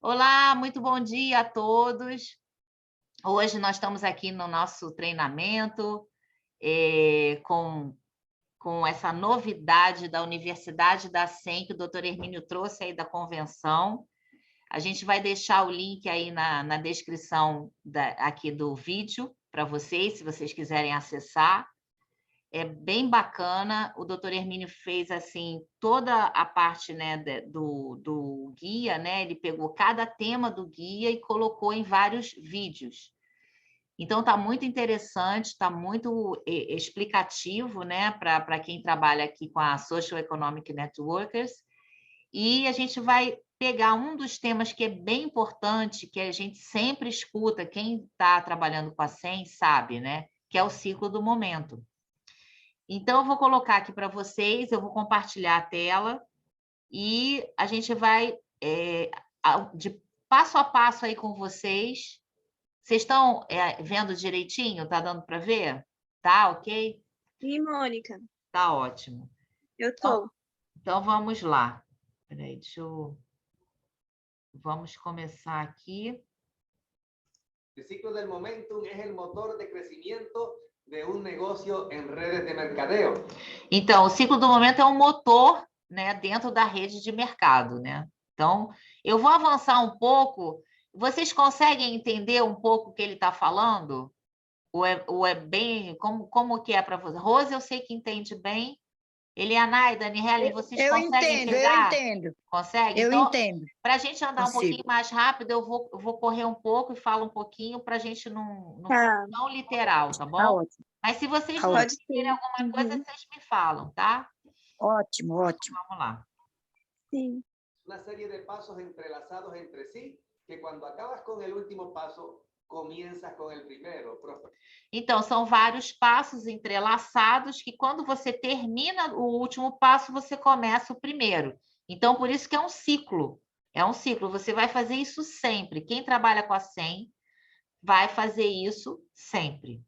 Olá, muito bom dia a todos. Hoje nós estamos aqui no nosso treinamento com essa novidade da Universidade da SEM, que o doutor Hermínio trouxe aí da convenção. A gente vai deixar o link aí na descrição aqui do vídeo para vocês, se vocês quiserem acessar. É bem bacana. O doutor Hermínio fez assim toda a parte, né, do guia, né? Ele pegou cada tema do guia e colocou em vários vídeos. Então está muito interessante, está muito explicativo, né, para quem trabalha aqui com a Social Economic Networkers. E a gente vai pegar um dos temas que é bem importante, que a gente sempre escuta, quem está trabalhando com a SEM sabe, né? Que é o ciclo do momento. Então, eu vou colocar aqui para vocês, eu vou compartilhar a tela e a gente vai de passo a passo aí com vocês. Vocês estão vendo direitinho? Tá dando para ver? Tá, ok? E Mônica, Tá ótimo. eu Então, tô. então vamos lá. Peraí, Vamos começar aqui. El ciclo del momentum es el motor de crecimiento de un negocio en redes de mercadeo. Então, o ciclo do momento é um motor, né, dentro da rede de mercado, né? Então, eu vou avançar um pouco. Vocês conseguem entender um pouco o que ele está falando? Ou é bem... Como que é para você? Rose, eu sei que entende bem. Eliana e Dani Helen, vocês Eu conseguem entendo, eu pegar? entendo. Consegue? Eu Então, entendo, para a gente andar um pouquinho consigo. mais rápido, eu vou correr um pouco e falo um pouquinho para a gente não Tá, tão literal, tá Tá bom? ótimo, Mas se vocês tá não pode ótimo. entenderem sim. alguma coisa, Uhum. vocês me falam, tá? Ótimo, ótimo. Vamos lá. Sim. Una serie de pasos entrelazados entre sí que cuando acabas con el último paso, comienzas con el primero. Então, são vários passos entrelaçados que, quando você termina o último passo, você começa o primeiro. Então, por isso que é um ciclo. É um ciclo. Você vai fazer isso sempre. Quem trabalha com a SEM vai fazer isso sempre.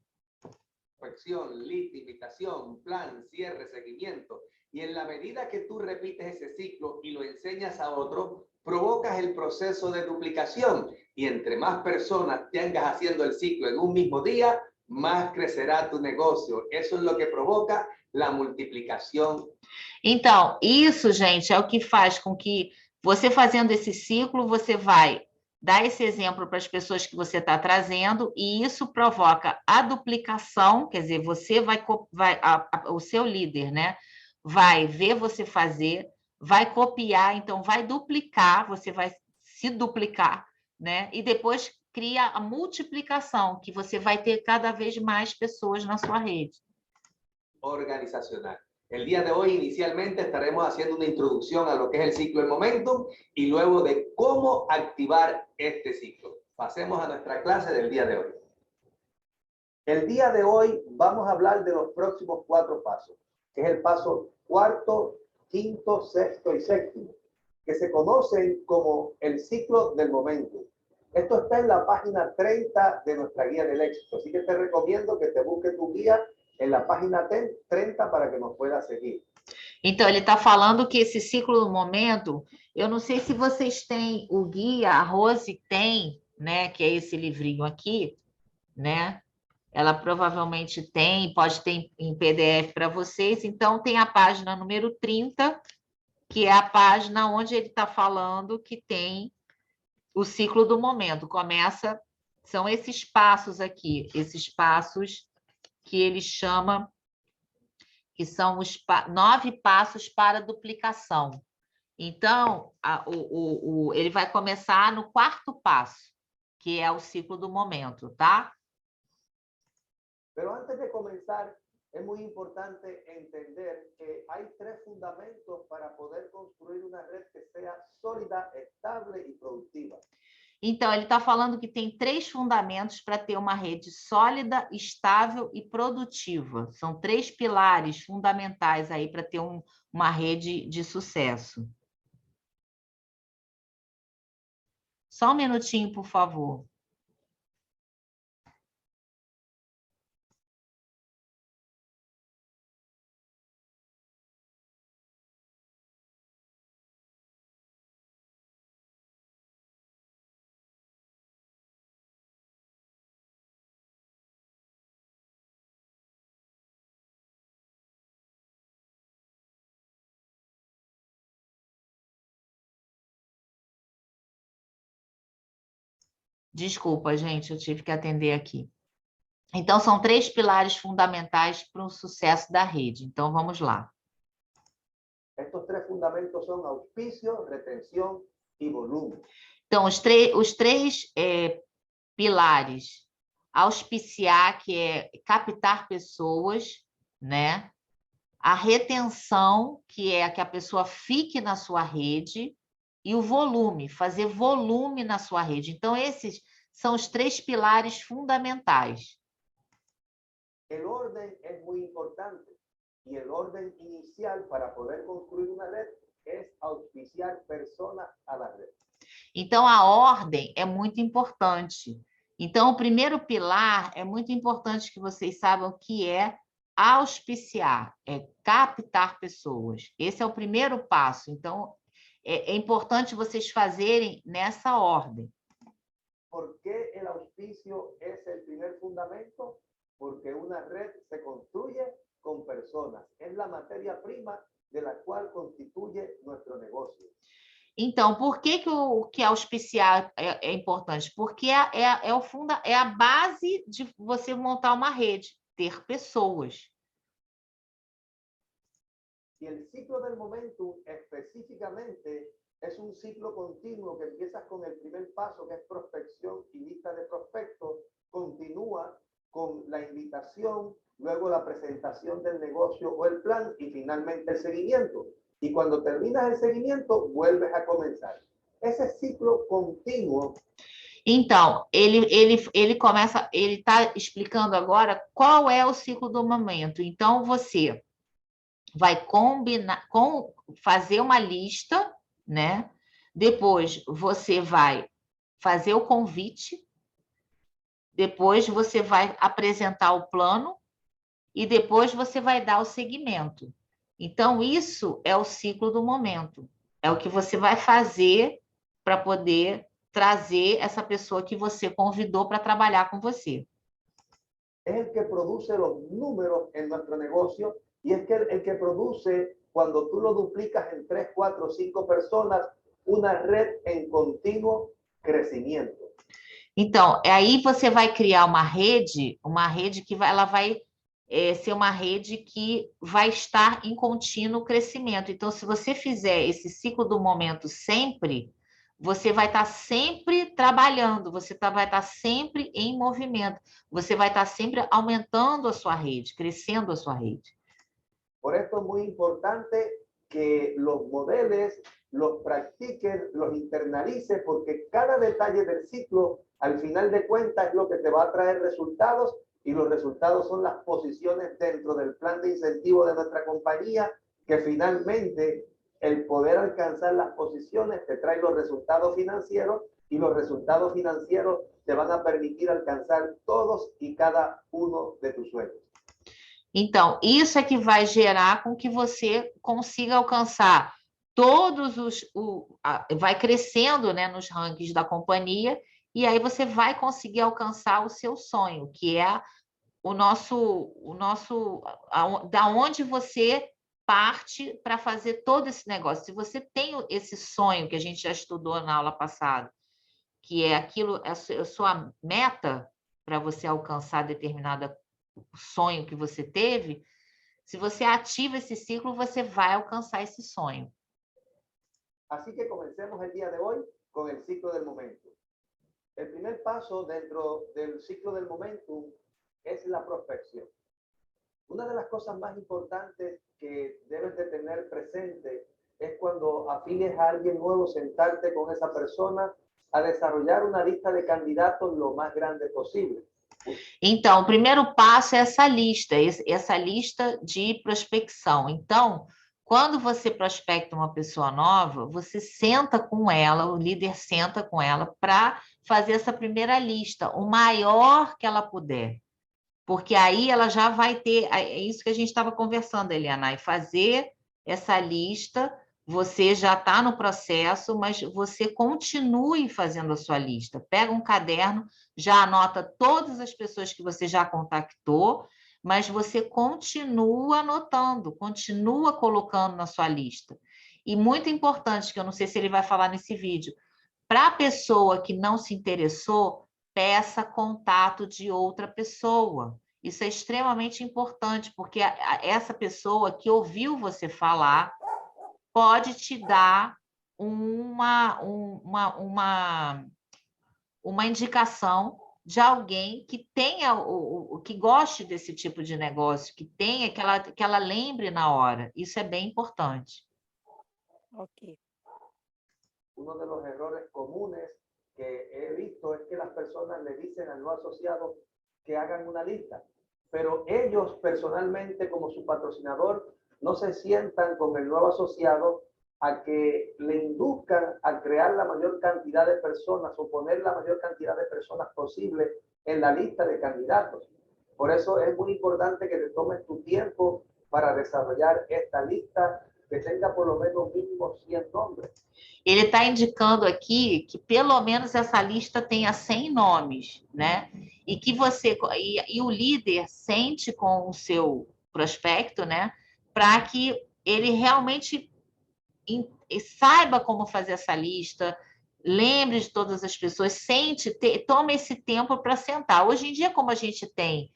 Prospección, lead, invitación, plan, cierre, seguimiento. Y en la medida que tú repites ese ciclo y lo enseñas a otro, provocas el proceso de duplicación. Y entre más personas tengas haciendo el ciclo en un mismo día, más crecerá tu negocio. Eso es lo que provoca la multiplicación. Então, isso, gente, é o que faz com que você, fazendo esse ciclo, você vai dar esse exemplo para as pessoas que você está trazendo, e isso provoca a duplicação, quer dizer, você o seu líder, né, vai ver você fazer, vai copiar, então vai duplicar, você vai se duplicar, né, e depois cria a multiplicação, que você vai ter cada vez mais pessoas na sua rede. Organizacional. El día de hoy inicialmente estaremos haciendo una introducción a lo que es el ciclo del momentum y luego de cómo activar este ciclo. Pasemos a nuestra clase del día de hoy. El día de hoy vamos a hablar de los próximos 4 pasos, que es el paso cuarto, quinto, sexto y séptimo, que se conocen como el ciclo del momentum. Esto está en la página 30 de nuestra guía del éxito, así que te recomiendo que te busques tu guía en la página 30 para que nos pueda seguir. Então, ele está falando que esse ciclo do momento, eu não sei se vocês têm o guia, a Rose tem, né, que é esse livrinho aqui, né? Ela provavelmente tem, pode ter em PDF para vocês. Então, tem a página número 30, que é a página onde ele está falando que tem o ciclo do momento. Começa, são esses passos aqui, esses passos que ele chama, que são os 9 passos para duplicação. Então, ele vai começar no 4º passo, que é o ciclo do momento, tá? Pero antes de comenzar, es muy importante entender que hay 3 fundamentos para poder construir una red que sea sólida, estable y productiva. Então, ele está falando que tem 3 fundamentos para ter uma rede sólida, estável e produtiva. São 3 pilares fundamentais aí para ter uma rede de sucesso. Só um minutinho, por favor. Desculpa, gente, eu tive que atender aqui. Então, são 3 pilares fundamentais para o sucesso da rede. Então, vamos lá. Estos 3 fundamentos son auspicio, retención y volumen. Então, os três pilares. Auspiciar, que é captar pessoas, né? A retenção, que é que a pessoa fique na sua rede, e o volume, fazer volume na sua rede. Então, esses são os 3 pilares fundamentais. El orden es muy importante y el orden inicial para poder construir una red es auspiciar personas a la red. Então, a ordem é muito importante. Então, o primeiro pilar é muito importante que vocês saibam o que é auspiciar, é captar pessoas. Esse é o primeiro passo. Então, é importante vocês fazerem nessa ordem. ¿Por qué el auspicio es el primer fundamento? Porque una red se construye con personas. Es la materia prima de la cual constituye nuestro negocio. Então, por que que auspiciar é importante? Porque é a base de você montar uma rede, ter pessoas. Y el ciclo del momentum específicamente es un ciclo continuo que empiezas con el primer paso, que es prospección y lista de prospectos, continúa con la invitación, luego la presentación del negocio o el plan y finalmente el seguimiento. Y cuando terminas el seguimiento, vuelves a comenzar. Esse ciclo contínuo. Então, ele começa, ele está explicando agora qual é o ciclo do momento. Então, você vai fazer uma lista, né? Depois você vai fazer o convite, depois você vai apresentar o plano e depois você vai dar o seguimento. Então, isso é o ciclo do momento. É o que você vai fazer para poder trazer essa pessoa que você convidou para trabalhar com você. É el que produce los números en nuestro negocio y es el que produce, cuando tú lo duplicas en 3, 4, 5 personas, una red en continuo crecimiento. Então, aí você vai criar uma rede que ela vai ser uma rede que vai estar em contínuo crescimento. Então, se você fizer esse ciclo do momento sempre, você vai estar sempre trabalhando, você vai estar sempre em movimento, você vai estar sempre aumentando a sua rede, crescendo a sua rede. Por esto es muy importante que los modeles, los practiques, los internalices, porque cada detalle del ciclo, al final de cuentas, es lo que te va a traer resultados, y los resultados son las posiciones dentro del plan de incentivo de nuestra compañía, que finalmente el poder alcanzar las posiciones te trae los resultados financieros, y los resultados financieros te van a permitir alcanzar todos y cada uno de tus sueños. Então, isso é que vai gerar com que você consiga alcançar vai crescendo, né, nos rankings da companhia, e aí você vai conseguir alcançar o seu sonho, que é da onde você parte para fazer todo esse negócio. Se você tem esse sonho que a gente já estudou na aula passada, que é aquilo, a sua meta para você alcançar determinado sonho que você teve, se você ativa esse ciclo, você vai alcançar esse sonho. Así que comencemos el día de hoy con el ciclo del momento. El primer paso dentro del ciclo del momentum es la prospección. Una de las cosas más importantes que debes de tener presente es cuando afilies a alguien nuevo, sentarte con esa persona a desarrollar una lista de candidatos lo más grande posible. Então, o primeiro passo é essa lista de prospecção. Então, quando você prospecta uma pessoa nova, você senta com ela, o líder senta com ela para fazer essa primeira lista, o maior que ela puder. Porque aí ela já vai ter, é isso que a gente estava conversando, Eliana, e fazer essa lista, você já está no processo, mas você continue fazendo a sua lista. Pega um caderno, já anota todas as pessoas que você já contactou, mas você continua anotando, continua colocando na sua lista. E muito importante, que eu não sei se ele vai falar nesse vídeo, Para a pessoa que não se interessou, peça contato de outra pessoa. Isso é extremamente importante, porque essa pessoa que ouviu você falar pode te dar uma indicação de alguém que tenha que goste desse tipo de negócio, que tenha, que ela lembre na hora. Isso é bem importante. Ok. Uno de los errores comunes que he visto es que las personas le dicen al nuevo asociado que hagan una lista, pero ellos personalmente como su patrocinador no se sientan con el nuevo asociado a que le induzcan a crear la mayor cantidad de personas o poner la mayor cantidad de personas posible en la lista de candidatos. Por eso es muy importante que te tomes tu tiempo para desarrollar esta lista que tenga por lo menos mínimo 100 nombres. Ele está indicando aqui que pelo menos essa lista tenha 100 nomes, né? E que você e o líder sente com o seu prospecto, né? Para que ele realmente saiba como fazer essa lista, lembre de todas as pessoas, tome esse tempo para sentar. Hoje em dia, como a gente tem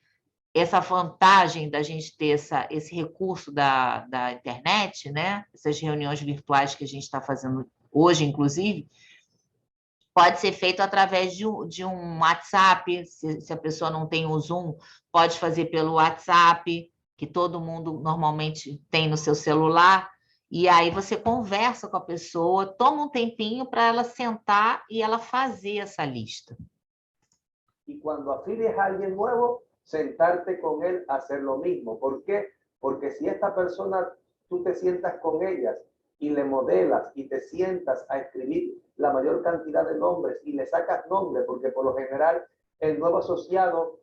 essa vantagem da gente ter esse recurso da internet, né? Essas reuniões virtuais que a gente está fazendo hoje, inclusive, pode ser feito através de um WhatsApp, se a pessoa não tem o Zoom, pode fazer pelo WhatsApp, que todo mundo normalmente tem no seu celular, e aí você conversa com a pessoa, toma um tempinho para ela sentar e ela fazer essa lista. Y cuando afilies a alguien nuevo, sentarte con él a hacer lo mismo. ¿Por qué? Porque si esta persona, tú te sientas con ellas y le modelas y te sientas a escribir la mayor cantidad de nombres y le sacas nombre, porque por lo general el nuevo asociado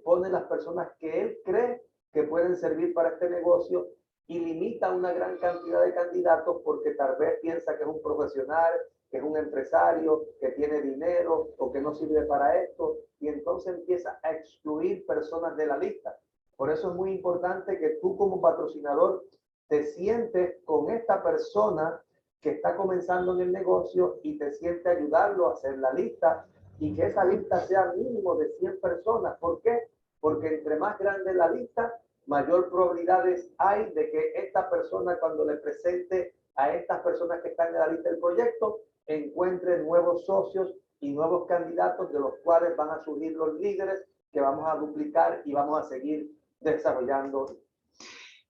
pone las personas que él cree que pueden servir para este negocio y limita una gran cantidad de candidatos porque tal vez piensa que es un profesional, que es un empresario, que tiene dinero o que no sirve para esto, y entonces empieza a excluir personas de la lista. Por eso es muy importante que tú como patrocinador te sientes con esta persona que está comenzando en el negocio y te sientes a ayudarlo a hacer la lista y que esa lista sea mínimo de 100 personas. ¿Por qué? Porque entre más grande la lista, mayor probabilidades hay de que esta persona, cuando le presente a estas personas que están en la lista del proyecto, encuentre nuevos socios y nuevos candidatos de los cuales van a surgir los líderes que vamos a duplicar y vamos a seguir desarrollando.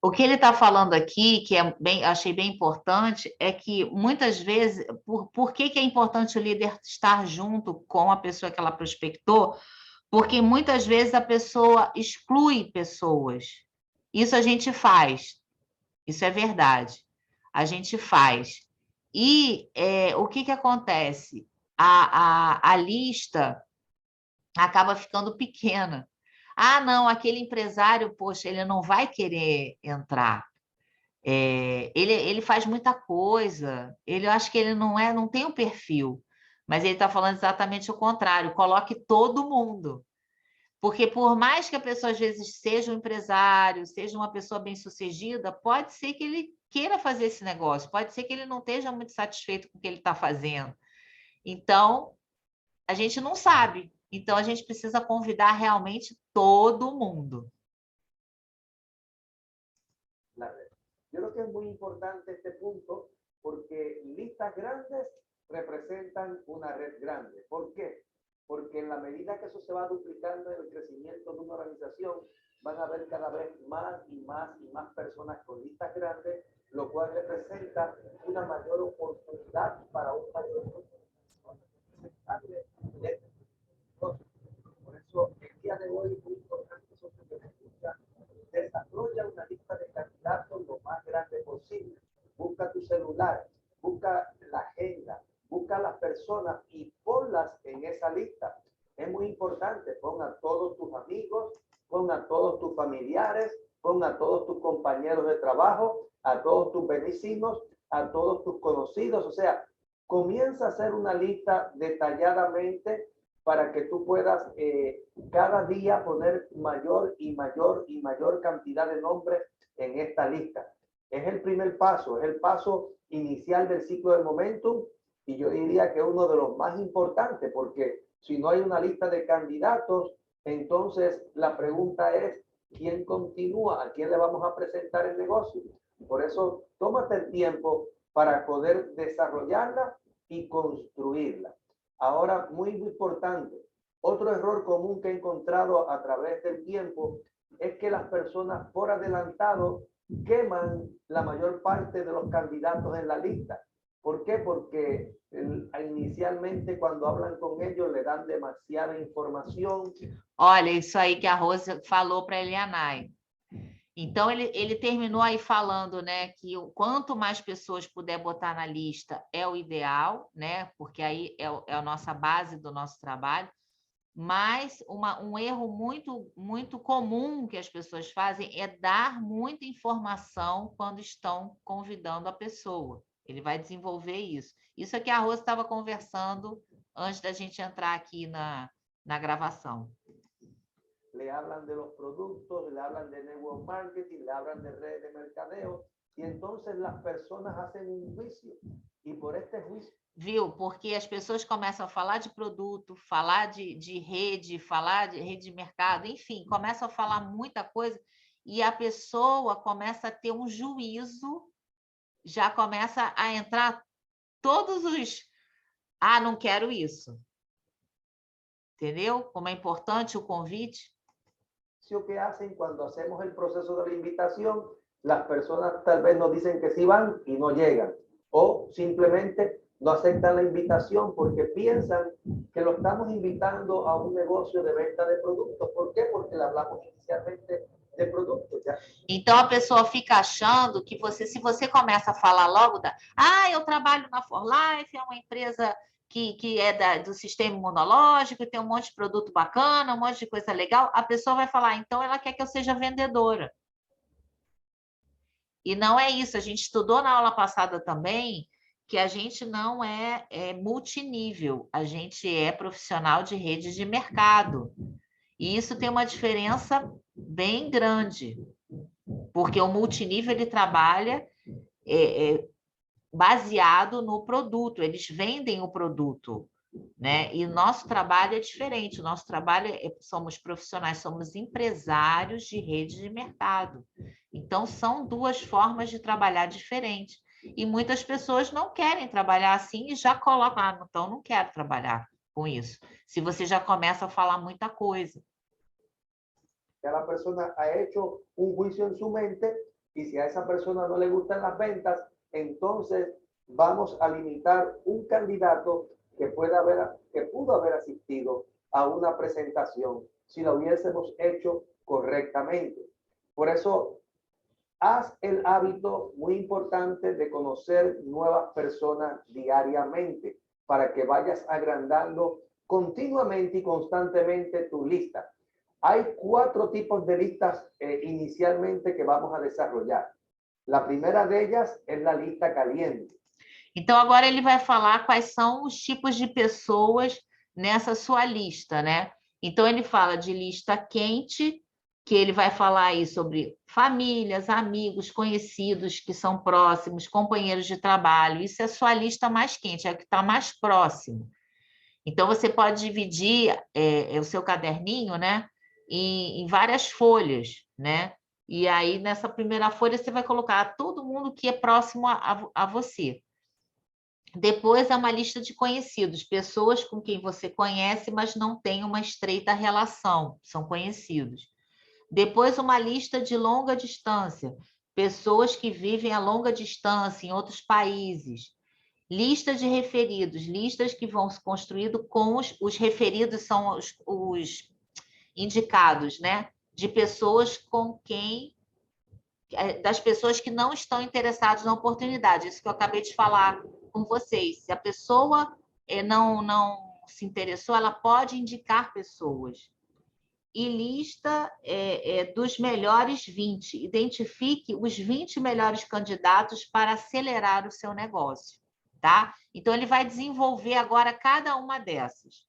O que ele está falando aqui, que achei bem importante, é que muitas vezes, por que é importante o líder estar junto com a pessoa que ela prospectou? Porque muitas vezes a pessoa exclui pessoas. Isso a gente faz, isso é verdade, a gente faz. E o que acontece? A lista acaba ficando pequena. Ah, não, aquele empresário, poxa, ele não vai querer entrar. Ele faz muita coisa, eu acho que ele não tem um perfil, mas ele está falando exatamente o contrário, coloque todo mundo. Porque por mais que a pessoa às vezes seja um empresário, seja uma pessoa bem-sucedida, pode ser que ele queira fazer esse negócio, pode ser que ele não esteja muito satisfeito com o que ele está fazendo. Então, a gente não sabe. Então, a gente precisa convidar realmente todo mundo. Yo creo que es muy importante este punto porque listas grandes representan una red grande. ¿Por qué? Porque en la medida que eso se va duplicando en el crecimiento de una organización, van a haber cada vez más y más y más personas con listas grandes, lo cual representa una mayor oportunidad para un mayor por eso el día de hoy es muy importante desarrolla una lista de candidatos lo más grande posible. Busca tu celular, busca la agenda, busca las personas y ponlas en esa lista. Es muy importante, pon a todos tus amigos, pon a todos tus familiares, pon a todos tus compañeros de trabajo, a todos tus vecinos, a todos tus conocidos. O sea, comienza a hacer una lista detalladamente para que tú puedas cada día poner mayor y mayor y mayor cantidad de nombres en esta lista. Es el primer paso, es el paso inicial del ciclo del momentum y yo diría que uno de los más importantes, porque si no hay una lista de candidatos, entonces la pregunta es, ¿quién continúa? ¿A quién le vamos a presentar el negocio? Por eso, tómate el tiempo para poder desarrollarla y construirla. Ahora, muy importante, otro error común que he encontrado a través del tiempo es que las personas por adelantado queman la mayor parte de los candidatos en la lista. ¿Por qué? Porque inicialmente cuando hablan con ellos le dan demasiada información. Olha, isso aí que a Rose falou para a Elianai. Então, ele terminou aí falando, né, que quanto mais pessoas puder botar na lista é o ideal, né, porque aí é a nossa base do nosso trabalho, mas um erro muito comum que as pessoas fazem é dar muita informação quando estão convidando a pessoa. Ele vai desenvolver isso. Isso é que a Rose estava conversando antes da gente entrar aqui na gravação. Le hablan de los productos, le hablan de network marketing, le hablan de redes de mercadeo, y entonces las personas hacen un juicio, y por este juicio... Viu? Porque as pessoas começam a falar de produto, falar de rede, falar de rede de mercado, enfim, começam a falar muita coisa, e a pessoa começa a ter um juízo, já começa a entrar todos os... Ah, não quero isso. Entendeu? Como é importante o convite. Que hacen cuando hacemos el proceso de la invitación, las personas tal vez nos dicen que sí van y no llegan, o simplemente no aceptan la invitación porque piensan que lo estamos invitando a un negocio de venta de productos. ¿Por qué? Porque le hablamos inicialmente de produtos. ¿Ya? Então, a pessoa fica achando que se você começa a falar logo eu trabalho na For Life, é uma empresa que é do sistema imunológico, tem um monte de produto bacana, um monte de coisa legal, a pessoa vai falar, então ela quer que eu seja vendedora. E não é isso, a gente estudou na aula passada também que a gente não é multinível, a gente é profissional de rede de mercado. E isso tem uma diferença bem grande, porque o multinível ele trabalha baseado no produto, eles vendem o produto, né? E o nosso trabalho é diferente, o nosso trabalho somos profissionais, somos empresários de rede de mercado. Então, são duas formas de trabalhar diferentes. E muitas pessoas não querem trabalhar assim e já colocam, então não quero trabalhar com isso. Se você já começa a falar muita coisa. Ya la persona ha hecho un juicio en su mente y si a esa persona no le gustan las ventas, entonces vamos a limitar un candidato que pudo haber asistido a una presentación si lo hubiésemos hecho correctamente. Por eso, haz el hábito muy importante de conocer nuevas personas diariamente para que vayas agrandando continuamente y constantemente tu lista. Hay 4 tipos de listas inicialmente que vamos a desarrollar. La primera de ellas es la lista caliente. Então, agora ele vai falar quais são os tipos de pessoas nessa sua lista, né? Então, ele fala de lista quente, que ele vai falar aí sobre famílias, amigos, conhecidos que são próximos, companheiros de trabalho. Isso é a sua lista mais quente, é o que está mais próximo. Então, você pode dividir o seu caderninho, né? Em várias folhas, né? E aí, nessa primeira folha, você vai colocar todo mundo que é próximo a você. Depois, é uma lista de conhecidos, pessoas com quem você conhece, mas não tem uma estreita relação, são conhecidos. Depois, uma lista de longa distância, pessoas que vivem a longa distância em outros países. Lista de referidos, listas que vão se construindo com os referidos, são os indicados, né? De pessoas com quem, das pessoas que não estão interessadas na oportunidade. Isso que eu acabei de falar com vocês. Se a pessoa não se interessou, ela pode indicar pessoas. E lista dos melhores 20. Identifique os 20 melhores candidatos para acelerar o seu negócio, tá? Então, ele vai desenvolver agora cada uma dessas.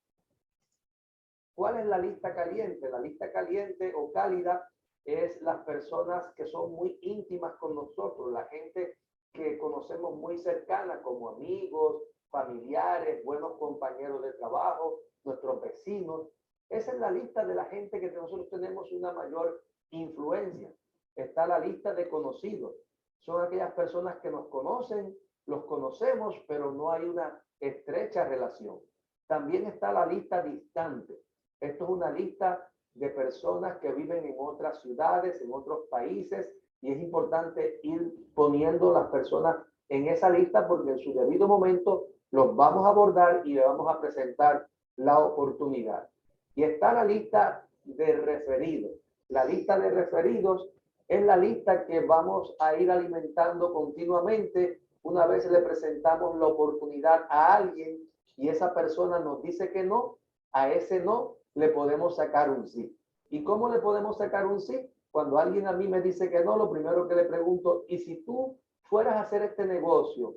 ¿Cuál es la lista caliente? La lista caliente o cálida es las personas que son muy íntimas con nosotros, la gente que conocemos muy cercana, como amigos, familiares, buenos compañeros de trabajo, nuestros vecinos. Esa es la lista de la gente que nosotros tenemos una mayor influencia. Está la lista de conocidos. Son aquellas personas que nos conocen, los conocemos, pero no hay una estrecha relación. También está la lista distante. Esto es una lista de personas que viven en otras ciudades, en otros países, y es importante ir poniendo las personas en esa lista porque en su debido momento los vamos a abordar y le vamos a presentar la oportunidad. Y está la lista de referidos. La lista de referidos es la lista que vamos a ir alimentando continuamente. Una vez le presentamos la oportunidad a alguien y esa persona nos dice que no, a ese no le podemos sacar un sí. ¿Y cómo le podemos sacar un sí? Cuando alguien a mí me dice que no, lo primero que le pregunto, ¿y si tú fueras a hacer este negocio,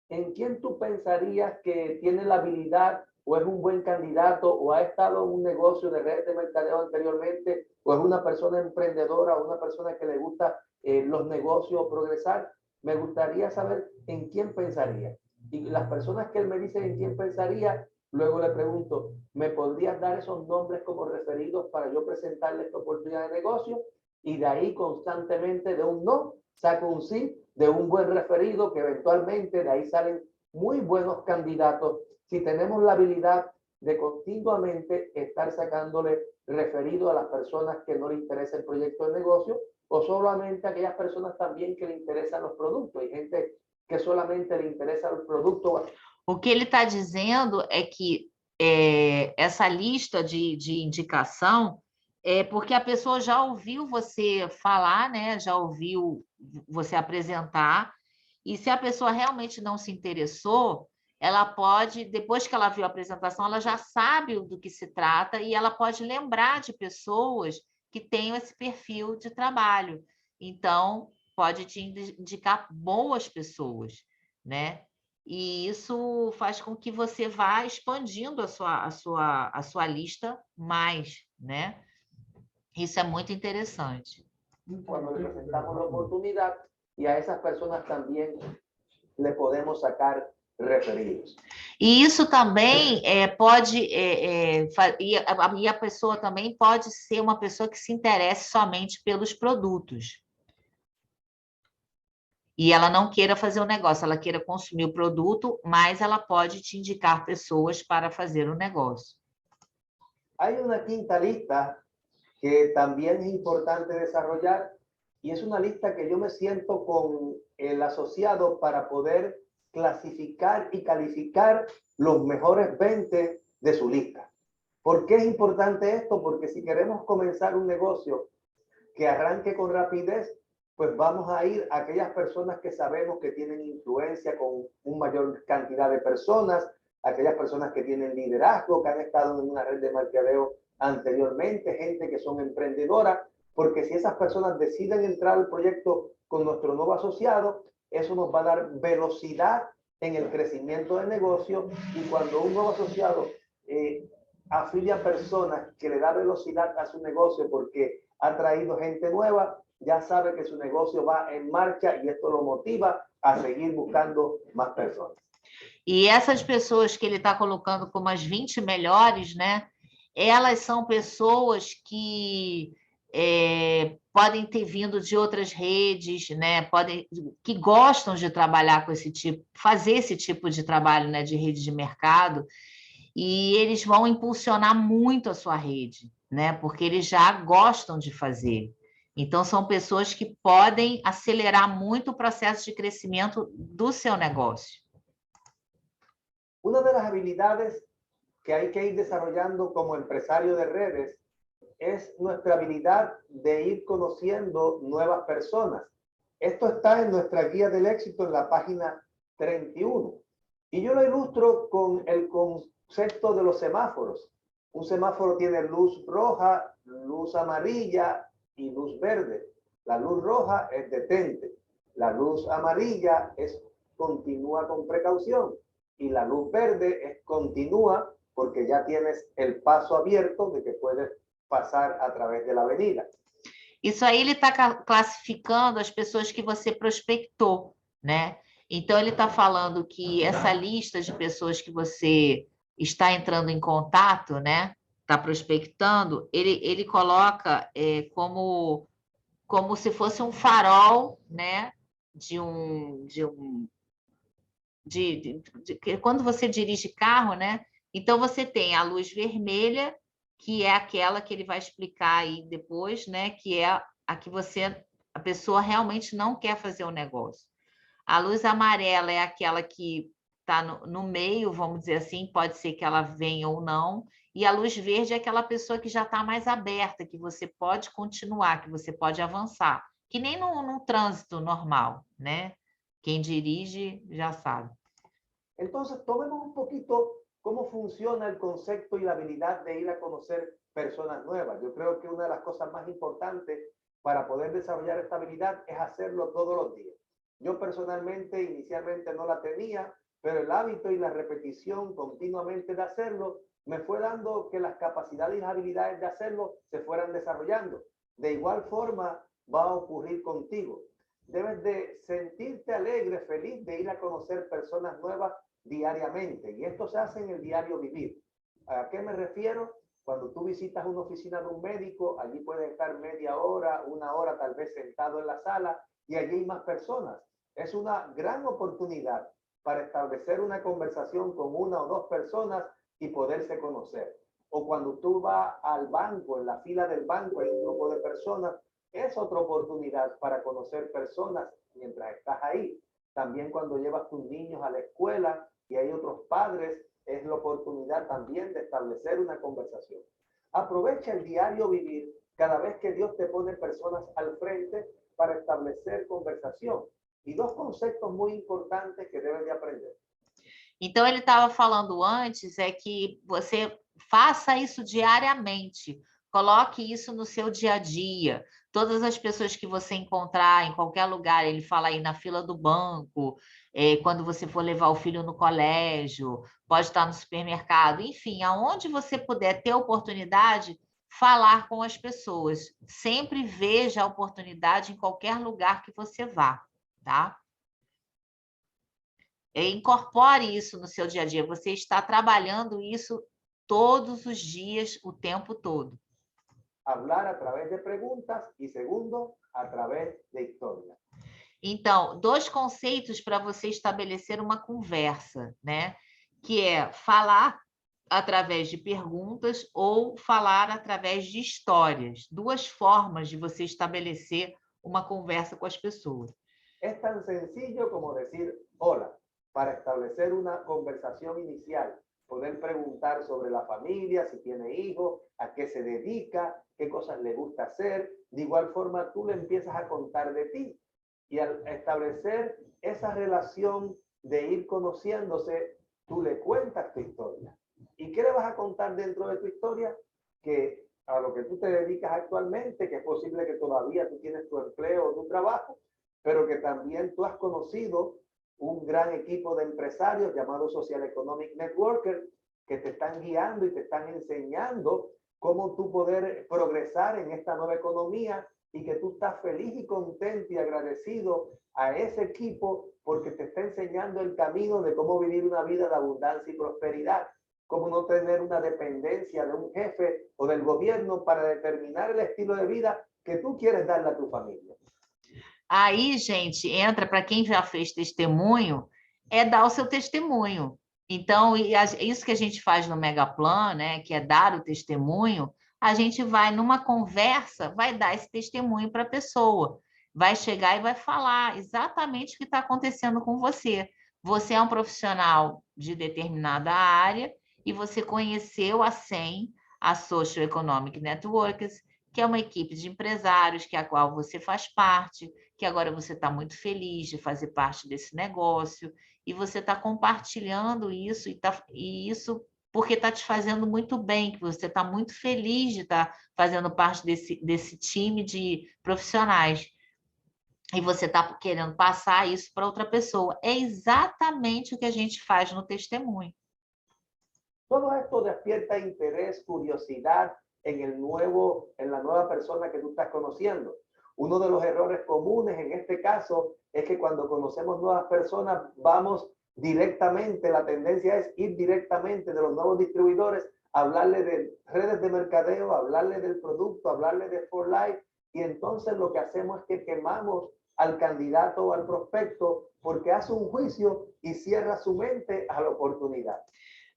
en quién tú pensarías que tiene la habilidad o es un buen candidato o ha estado en un negocio de redes de mercadeo anteriormente o es una persona emprendedora o una persona que le gusta los negocios progresar? Me gustaría saber en quién pensaría. Y las personas que él me dice en quién pensaría, luego le pregunto, ¿me podrías dar esos nombres como referidos para yo presentarle esta oportunidad de negocio? Y de ahí constantemente de un no, saco un sí, de un buen referido que eventualmente de ahí salen muy buenos candidatos. Si tenemos la habilidad de continuamente estar sacándole referido a las personas que no le interesa el proyecto de negocio o solamente a aquellas personas también que le interesan los productos. Hay gente que solamente le interesa el producto. O que ele está dizendo é que essa lista de indicação é porque a pessoa já ouviu você falar, né? Já ouviu você apresentar, e se a pessoa realmente não se interessou, ela pode, depois que ela viu a apresentação, ela já sabe do que se trata e ela pode lembrar de pessoas que tenham esse perfil de trabalho. Então, pode te indicar boas pessoas, né? E isso faz com que você vá expandindo a sua lista mais, né? Isso é muito interessante. Cuando le presentamos la oportunidad y a esas personas también le podemos sacar referidos. E isso também pode... e a pessoa também pode ser uma pessoa que se interesse somente pelos produtos. E ela não queira fazer o negócio, ela queira consumir o produto, mas ela pode te indicar pessoas para fazer o negócio. Hay una quinta lista que también es importante desarrollar y es una lista que yo me siento con el asociado para poder clasificar y calificar los mejores 20 de su lista. ¿Por qué es importante esto? Porque si queremos comenzar un negocio que arranque con rapidez, pues vamos a ir a aquellas personas que sabemos que tienen influencia con una mayor cantidad de personas, aquellas personas que tienen liderazgo, que han estado en una red de mercadeo anteriormente, gente que son emprendedoras, porque si esas personas deciden entrar al proyecto con nuestro nuevo asociado, eso nos va a dar velocidad en el crecimiento del negocio y cuando un nuevo asociado afilia a personas que le da velocidad a su negocio porque ha traído gente nueva, ya sabe que su negocio va en marcha y esto lo motiva a seguir buscando más personas. E essas pessoas que ele está colocando como as 20 melhores, né? Elas são pessoas que podem ter vindo de outras redes, né? Que gostam de trabalhar com esse tipo, fazer esse tipo de trabalho, né? De rede de mercado, e eles vão impulsionar muito a sua rede, né? Porque eles já gostam de fazer. Então, são pessoas que podem acelerar muito o processo de crescimento do seu negócio. Una de las habilidades que hay que ir desarrollando como empresario de redes es nuestra habilidad de ir conociendo nuevas personas. Esto está en nuestra guía del éxito en la página 31. Y yo lo ilustro con el concepto de los semáforos. Un semáforo tiene luz roja, luz amarilla y luz verde. La luz roja es detente. La luz amarilla es continúa con precaución. Y la luz verde es continúa porque ya tienes el paso abierto de que puedes pasar a través de la avenida. Isso aí ele está classificando as pessoas que você prospectou, né? Então, ele está falando que essa lista de pessoas que você está entrando em contato, né? Está prospectando, ele coloca como se fosse um farol, né? Quando você dirige carro, né? Então você tem a luz vermelha, que é aquela que ele vai explicar aí depois, né? Que é a que a pessoa realmente não quer fazer o negócio. A luz amarela é aquela que está no meio, vamos dizer assim, pode ser que ela venha ou não. E a luz verde é aquela pessoa que já está mais aberta, que você pode continuar, que você pode avançar. Que nem no trânsito normal, né? Quem dirige já sabe. Entonces, tomemos un poquito cómo funciona el concepto y la habilidad de ir a conocer personas nuevas. Yo creo que una de las cosas más importantes para poder desarrollar esta habilidad es hacerlo todos los días. Yo personalmente, inicialmente no la tenía, pero el hábito y la repetición continuamente de hacerlo me fue dando que las capacidades y las habilidades de hacerlo se fueran desarrollando. De igual forma va a ocurrir contigo. Debes de sentirte alegre, feliz de ir a conocer personas nuevas diariamente. Y esto se hace en el diario vivir. ¿A qué me refiero? Cuando tú visitas una oficina de un médico, allí puedes estar media hora, una hora tal vez sentado en la sala y allí hay más personas. Es una gran oportunidad para establecer una conversación con una o dos personas y poderse conocer. O cuando tú vas al banco, en la fila del banco hay un grupo de personas, es otra oportunidad para conocer personas mientras estás ahí. También cuando llevas tus niños a la escuela y hay otros padres, es la oportunidad también de establecer una conversación. Aprovecha el diario vivir cada vez que Dios te pone personas al frente para establecer conversación. E dois conceitos muito importantes que deve de aprender. Então, ele estava falando antes que você faça isso diariamente, coloque isso no seu dia a dia. Todas as pessoas que você encontrar em qualquer lugar, ele fala aí na fila do banco, quando você for levar o filho no colégio, pode estar no supermercado, enfim, aonde você puder ter oportunidade, falar com as pessoas. Sempre veja a oportunidade em qualquer lugar que você vá, tá? Incorpore isso no seu dia a dia. Você está trabalhando isso todos os dias, o tempo todo. Hablar a través de perguntas e, segundo, a través de história. Então, dois conceitos para você estabelecer uma conversa, né? Que é falar através de perguntas ou falar através de histórias. Duas formas de você estabelecer uma conversa com as pessoas. É tão sencillo como dizer hola, para establecer uma conversação inicial. Poder preguntar sobre la familia, si tiene hijos, a qué se dedica, qué cosas le gusta hacer. De igual forma, tú le empiezas a contar de ti. Y al establecer esa relación de ir conociéndose, tú le cuentas tu historia. ¿Y qué le vas a contar dentro de tu historia? Que a lo que tú te dedicas actualmente, que es posible que todavía tú tienes tu empleo o tu trabajo, pero que también tú has conocido un gran equipo de empresarios llamado Social Economic Networker que te están guiando y te están enseñando cómo tú poder progresar en esta nueva economía y que tú estás feliz y contento y agradecido a ese equipo porque te está enseñando el camino de cómo vivir una vida de abundancia y prosperidad, cómo no tener una dependencia de un jefe o del gobierno para determinar el estilo de vida que tú quieres darle a tu familia. Aí, gente, entra para quem já fez testemunho, dar o seu testemunho. Então, isso que a gente faz no Megaplan, né, que é dar o testemunho, a gente vai numa conversa, vai dar esse testemunho para a pessoa, vai chegar e vai falar exatamente o que está acontecendo com você. Você é um profissional de determinada área e você conheceu a SEM, a Social Economic Networkers, que é uma equipe de empresários que a qual você faz parte, que agora você está muito feliz de fazer parte desse negócio, e você está compartilhando isso, e isso porque está te fazendo muito bem, que você está muito feliz de estar fazendo parte desse time de profissionais. E você está querendo passar isso para outra pessoa. É exatamente o que a gente faz no testemunho. Todo esto despierta interés, curiosidad en la nueva persona que tú estás conociendo. Uno de los errores comunes en este caso es que cuando conocemos nuevas personas, vamos directamente, la tendencia es ir directamente de los nuevos distribuidores, hablarle de redes de mercadeo, hablarle del producto, hablarle de For Life, y entonces lo que hacemos es que quemamos al candidato o al prospecto porque hace un juicio y cierra su mente a la oportunidad.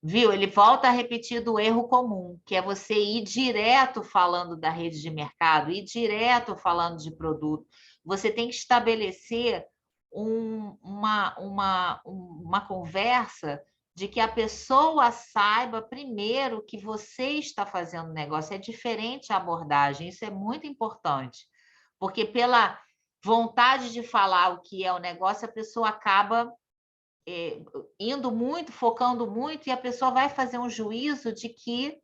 Viu? Ele volta a repetir do erro comum, que é você ir direto falando da rede de mercado, ir direto falando de produto. Você tem que estabelecer uma conversa de que a pessoa saiba primeiro que você está fazendo negócio. É diferente a abordagem, isso é muito importante, porque pela vontade de falar o que é o negócio, a pessoa acaba indo muito, focando muito, e a pessoa vai fazer um juízo de que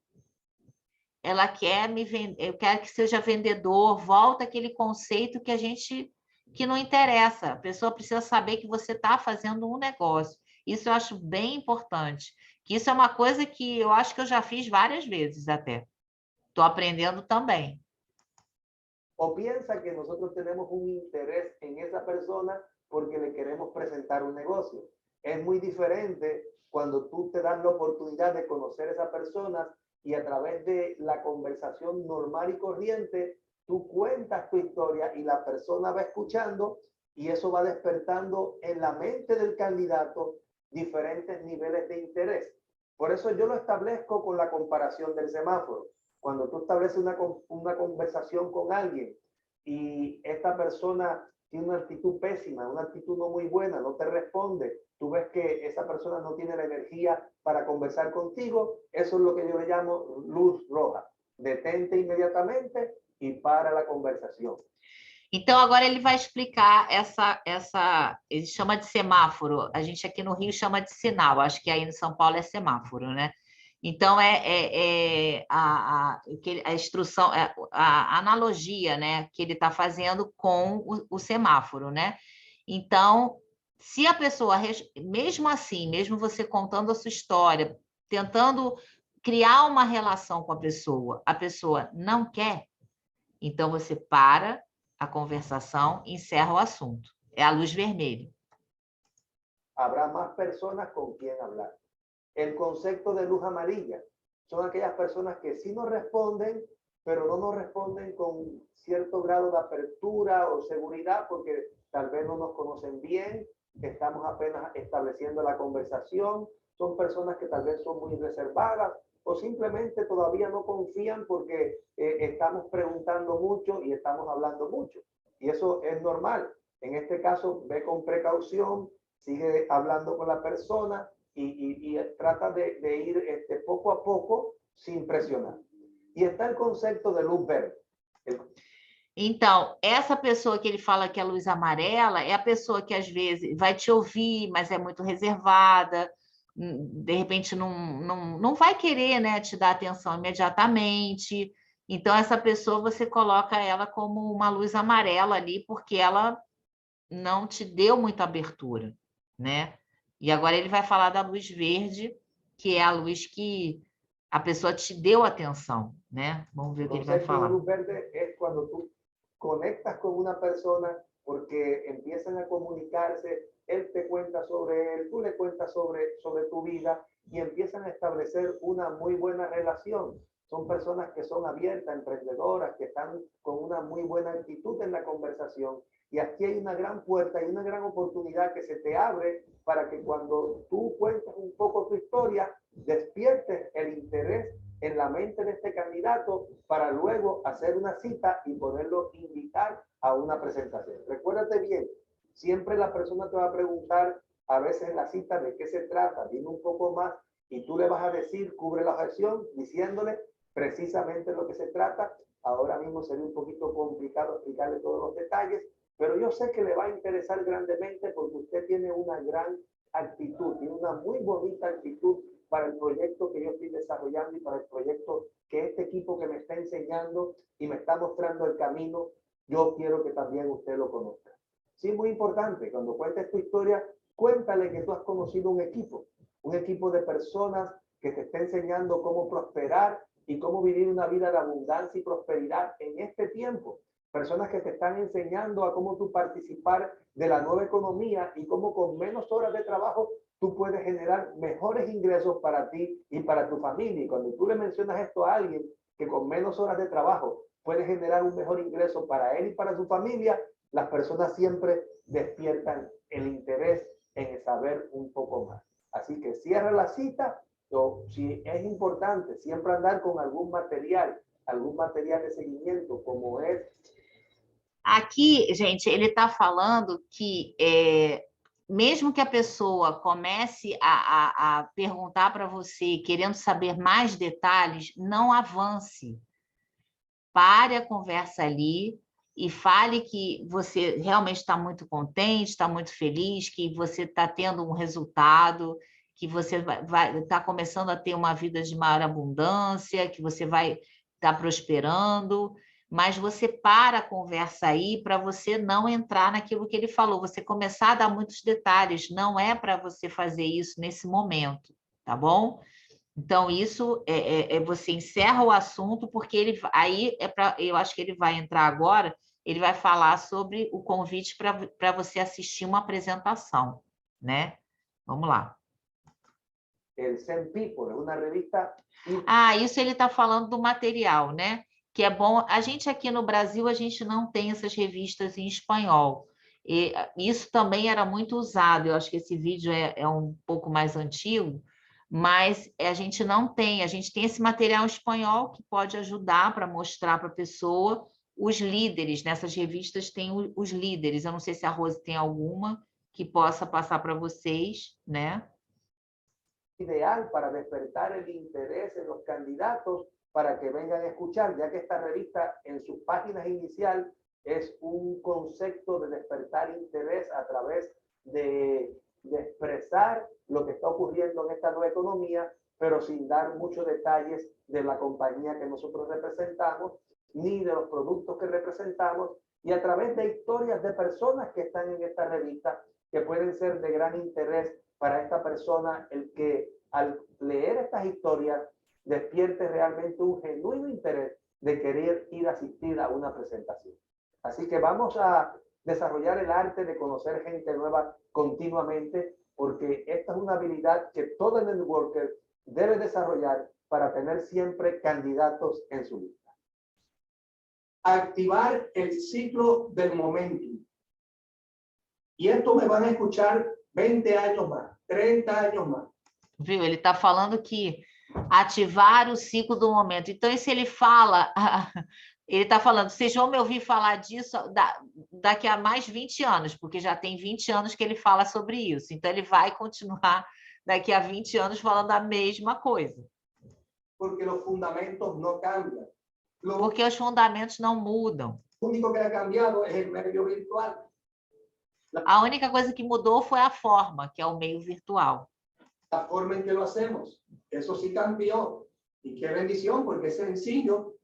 ela quer me vender, eu quero que seja vendedor, volta aquele conceito que não interessa. A pessoa precisa saber que você está fazendo um negócio. Isso eu acho bem importante. Que isso é uma coisa que eu acho que eu já fiz várias vezes até. Estou aprendendo também. O piensa que nosotros tenemos un interés en esa persona porque le queremos presentar un negocio. Es muy diferente cuando tú te das la oportunidad de conocer a esa persona y a través de la conversación normal y corriente, tú cuentas tu historia y la persona va escuchando y eso va despertando en la mente del candidato diferentes niveles de interés. Por eso yo lo establezco con la comparación del semáforo. Cuando tú estableces una conversación con alguien y esta persona tiene una actitud pésima, una actitud no muy buena, no te responde, tú ves que esa persona no tiene la energía para conversar contigo, eso es lo que yo le llamo luz roja. Detente inmediatamente e para a conversação. Então, agora ele vai explicar ele chama de semáforo, a gente aqui no Rio chama de sinal, acho que aí em São Paulo é semáforo, né? Então, a instrução, a analogia, né, que ele está fazendo com o semáforo, né? Então, se a pessoa, mesmo assim, mesmo você contando a sua história, tentando criar uma relação com a pessoa não quer, então você para a conversação e encerra o assunto. É a luz vermelha. Habrá más personas con quien hablar. El concepto de luz amarilla son aquellas personas que sí nos responden, pero no nos responden con cierto grado de apertura o seguridad porque tal vez no nos conocen bien, estamos apenas estableciendo la conversación, son personas que tal vez son muy reservadas o simplemente todavía no confían porque estamos preguntando mucho y estamos hablando mucho. Y eso es normal. En este caso, ve con precaución, sigue hablando con la persona y trata de ir poco a poco sin pressionar. E está o conceito de luz verde. Então, essa pessoa que ele fala que é a luz amarela é a pessoa que às vezes vai te ouvir, mas é muito reservada, de repente não vai querer, né, te dar atenção imediatamente. Então, essa pessoa você coloca ela como uma luz amarela ali, porque ela não te deu muita abertura, né? E agora ele vai falar da luz verde, que é a luz que a pessoa te deu atenção, né? Vamos ver o que ele vai falar. A luz verde é quando tu conectas com uma pessoa porque empiezan a comunicarse, él te cuenta sobre él, tú le cuentas sobre tu vida y empiezan a establecer una muy buena relación. Son personas que son abiertas, emprendedoras, que están con una muy buena actitud en la conversación. Y aquí hay una gran puerta y una gran oportunidad que se te abre para que cuando tú cuentes un poco tu historia, despiertes el interés en la mente de este candidato para luego hacer una cita y poderlo invitar a una presentación. Recuérdate bien, siempre la persona te va a preguntar a veces en la cita de qué se trata, dime un poco más y tú le vas a decir, cubre la objeción diciéndole precisamente lo que se trata. Ahora mismo sería un poquito complicado explicarle todos los detalles, pero yo sé que le va a interesar grandemente porque usted tiene una gran actitud, tiene una muy bonita actitud para el proyecto que yo estoy desarrollando y para el proyecto que este equipo que me está enseñando y me está mostrando el camino, yo quiero que también usted lo conozca. Sí, muy importante, cuando cuentes tu historia, cuéntale que tú has conocido un equipo de personas que te está enseñando cómo prosperar y cómo vivir una vida de abundancia y prosperidad en este tiempo. personas que te están enseñando a cómo tú participar de la nueva economía y cómo con menos horas de trabajo tú puedes generar mejores ingresos para ti y para tu familia. Y cuando tú le mencionas esto a alguien que con menos horas de trabajo puede generar un mejor ingreso para él y para su familia, las personas siempre despiertan el interés en saber un poco más. Así que cierra la cita, o si es importante, siempre andar con algún material de seguimiento, como es. Aqui, gente, ele está falando que mesmo que a pessoa comece a perguntar para você, querendo saber mais detalhes, não avance. Pare a conversa ali e fale que você realmente está muito contente, está muito feliz, que você está tendo um resultado, que você vai estar começando a ter uma vida de maior abundância, que você vai estar prosperando, mas você para a conversa aí para você não entrar naquilo que ele falou, você começar a dar muitos detalhes, não é para você fazer isso nesse momento, tá bom? Então, isso você encerra o assunto, porque ele aí eu acho que ele vai entrar agora, ele vai falar sobre o convite para você assistir uma apresentação, né? Vamos lá. El Zen People, uma revista. Isso ele está falando do material, né? Que é bom. A gente aqui no Brasil, a gente não tem essas revistas em espanhol. E isso também era muito usado. Eu acho que esse vídeo é um pouco mais antigo, mas a gente não tem. A gente tem esse material em espanhol que pode ajudar para mostrar para a pessoa os líderes. Nessas revistas tem os líderes. Eu não sei se a Rose tem alguma que possa passar para vocês, né? Ideal para despertar el interés en los candidatos para que vengan a escuchar, ya que esta revista en sus páginas inicial es un concepto de despertar interés a través de expresar lo que está ocurriendo en esta nueva economía, pero sin dar muchos detalles de la compañía que nosotros representamos, ni de los productos que representamos, y a través de historias de personas que están en esta revista que pueden ser de gran interés para esta persona, el que al leer estas historias despierte realmente un genuino interés de querer ir a asistir a una presentación. Así que vamos a desarrollar el arte de conocer gente nueva continuamente, porque esta es una habilidad que todo networker debe desarrollar para tener siempre candidatos en su lista. Activar el ciclo del momentum. Y esto me van a escuchar 20 años más, 30 años más. Viu? Ele está falando que ativar o ciclo do momento. Então, se ele fala, ele está falando, vocês vão me ouvir falar disso daqui a mais 20 anos, porque já tem 20 anos que ele fala sobre isso. Então, ele vai continuar daqui a 20 anos falando a mesma coisa. Porque os fundamentos não cambiam. Porque os fundamentos não mudam. O único que ha cambiado é o meio virtual. A única coisa que mudou foi a forma, que é o meio virtual. La forma en que lo hacemos, eso sí cambió. Y qué bendición, porque es sencillo.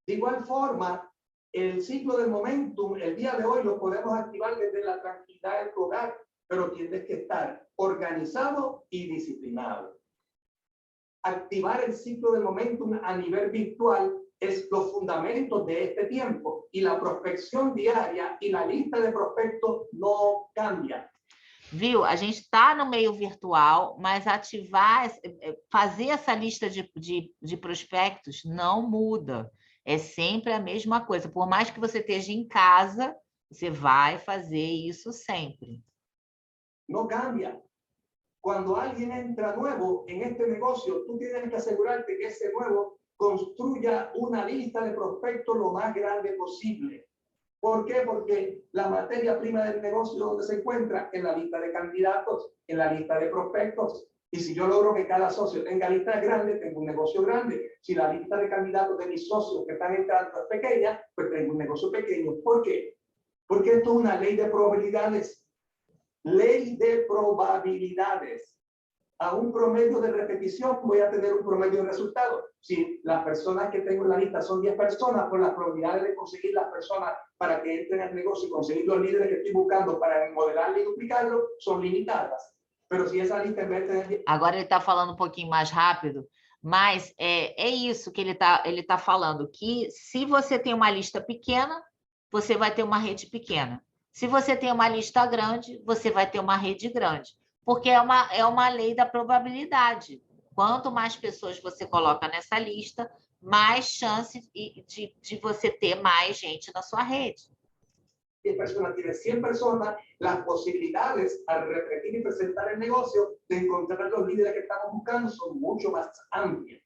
De igual forma, el ciclo del momentum, el día de hoy lo podemos activar desde la tranquilidad del hogar, pero tienes que estar organizado y disciplinado. Activar el ciclo del momentum a nivel virtual es los fundamentos de este tiempo, y la prospección diaria y la lista de prospectos no cambia. Viu? A gente está no meio virtual, mas ativar, fazer essa lista de prospectos não muda. É sempre a mesma coisa. Por mais que você esteja em casa, você vai fazer isso sempre. Não cambia. Quando alguém entra nuevo en este negocio, tú tienes que asegurarte que ese nuevo construya una lista de prospectos lo más grande posible. ¿Por qué? Porque la materia prima del negocio, ¿dónde se encuentra? En la lista de candidatos, en la lista de prospectos. Y si yo logro que cada socio tenga listas grandes, tengo un negocio grande. Si la lista de candidatos de mis socios que están entrando es pequeña, pues tengo un negocio pequeño. ¿Por qué? Porque esto es una ley de probabilidades. Ley de probabilidades. A un promedio de repetición voy a tener un promedio de resultados. Si las personas que tengo en la lista son 10 personas, pues las probabilidades de conseguir las personas para que entren al negocio y conseguir los líderes que estoy buscando para modelarlo y duplicarlo son limitadas. Pero si esa lista en vez de tener... Agora ele está falando um pouquinho mais rápido, mas é isso que ele tá falando, que se você tem uma lista pequena, você vai ter uma rede pequena. Se você tem uma lista grande, você vai ter uma rede grande. Porque é uma lei da probabilidade. Quanto mais pessoas você coloca nessa lista, mais chance de você ter mais gente na sua rede. 10 personas tiene 100 personas, las posibilidades al repetir y presentar el negocio de encontrar los líderes que estamos buscando son mucho más amplias.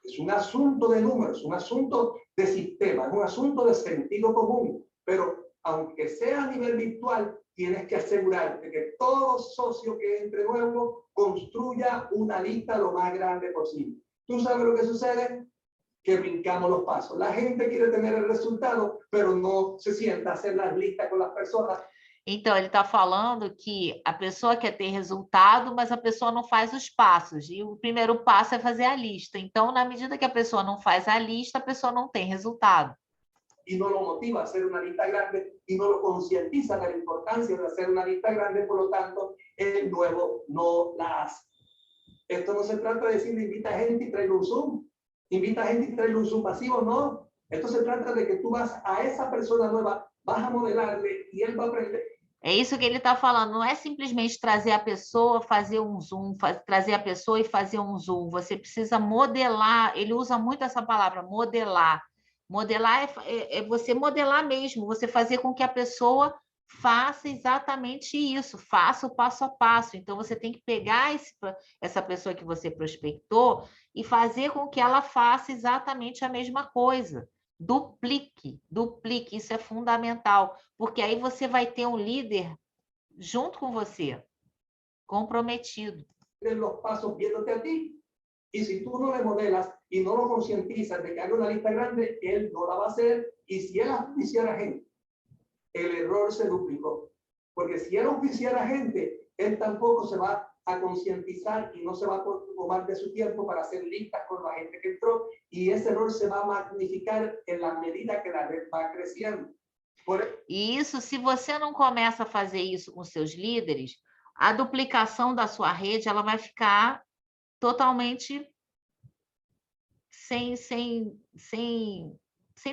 Es un asunto de números, un asunto de sistema, es un asunto de sentido común, pero aunque sea a nivel virtual, tienes que asegurarte que todo socio que entre nuevo construya una lista lo más grande posible. ¿Tú sabes lo que sucede? Que brincamos los pasos. La gente quiere tener el resultado, pero no se sienta a hacer las listas con las personas. Então, ele está falando que a pessoa quer ter resultado, mas a pessoa não faz os passos. E o primeiro passo é fazer a lista. Então, na medida que a pessoa não faz a lista, a pessoa não tem resultado. Y no lo motiva a hacer una lista grande y no lo concientiza de la importancia de hacer una lista grande, por lo tanto, el nuevo no la hace. Esto no se trata de decir invita a gente y trae un Zoom. Invita a gente y trae un Zoom pasivo, no. Esto se trata de que tú vas a esa persona nueva, vas a modelarle y él va a aprender. É isso que ele está falando, não é simplesmente trazer a pessoa, fazer um Zoom, trazer a pessoa e fazer um Zoom. Você precisa modelar, ele usa muito essa palavra, modelar. Modelar é você modelar mesmo, você fazer com que a pessoa faça exatamente isso, faça o passo a passo. Então, você tem que pegar essa pessoa que você prospectou e fazer com que ela faça exatamente a mesma coisa. Duplique, isso é fundamental, porque aí você vai ter um líder junto com você, comprometido. Los pasos viéndote a ti. Y si tú no le modelas y no lo concientizas de que haga una lista grande, él no la va a hacer. Y si él auspiciara gente, el error se duplicó. Porque si él auspiciara gente, él tampoco se va a concientizar y no se va a tomar de su tiempo para hacer listas con la gente que entró, y ese error se va a magnificar en la medida que la red va creciendo. E isso, se você não começa a fazer isso com seus líderes, a duplicação da sua rede ela vai ficar totalmente sem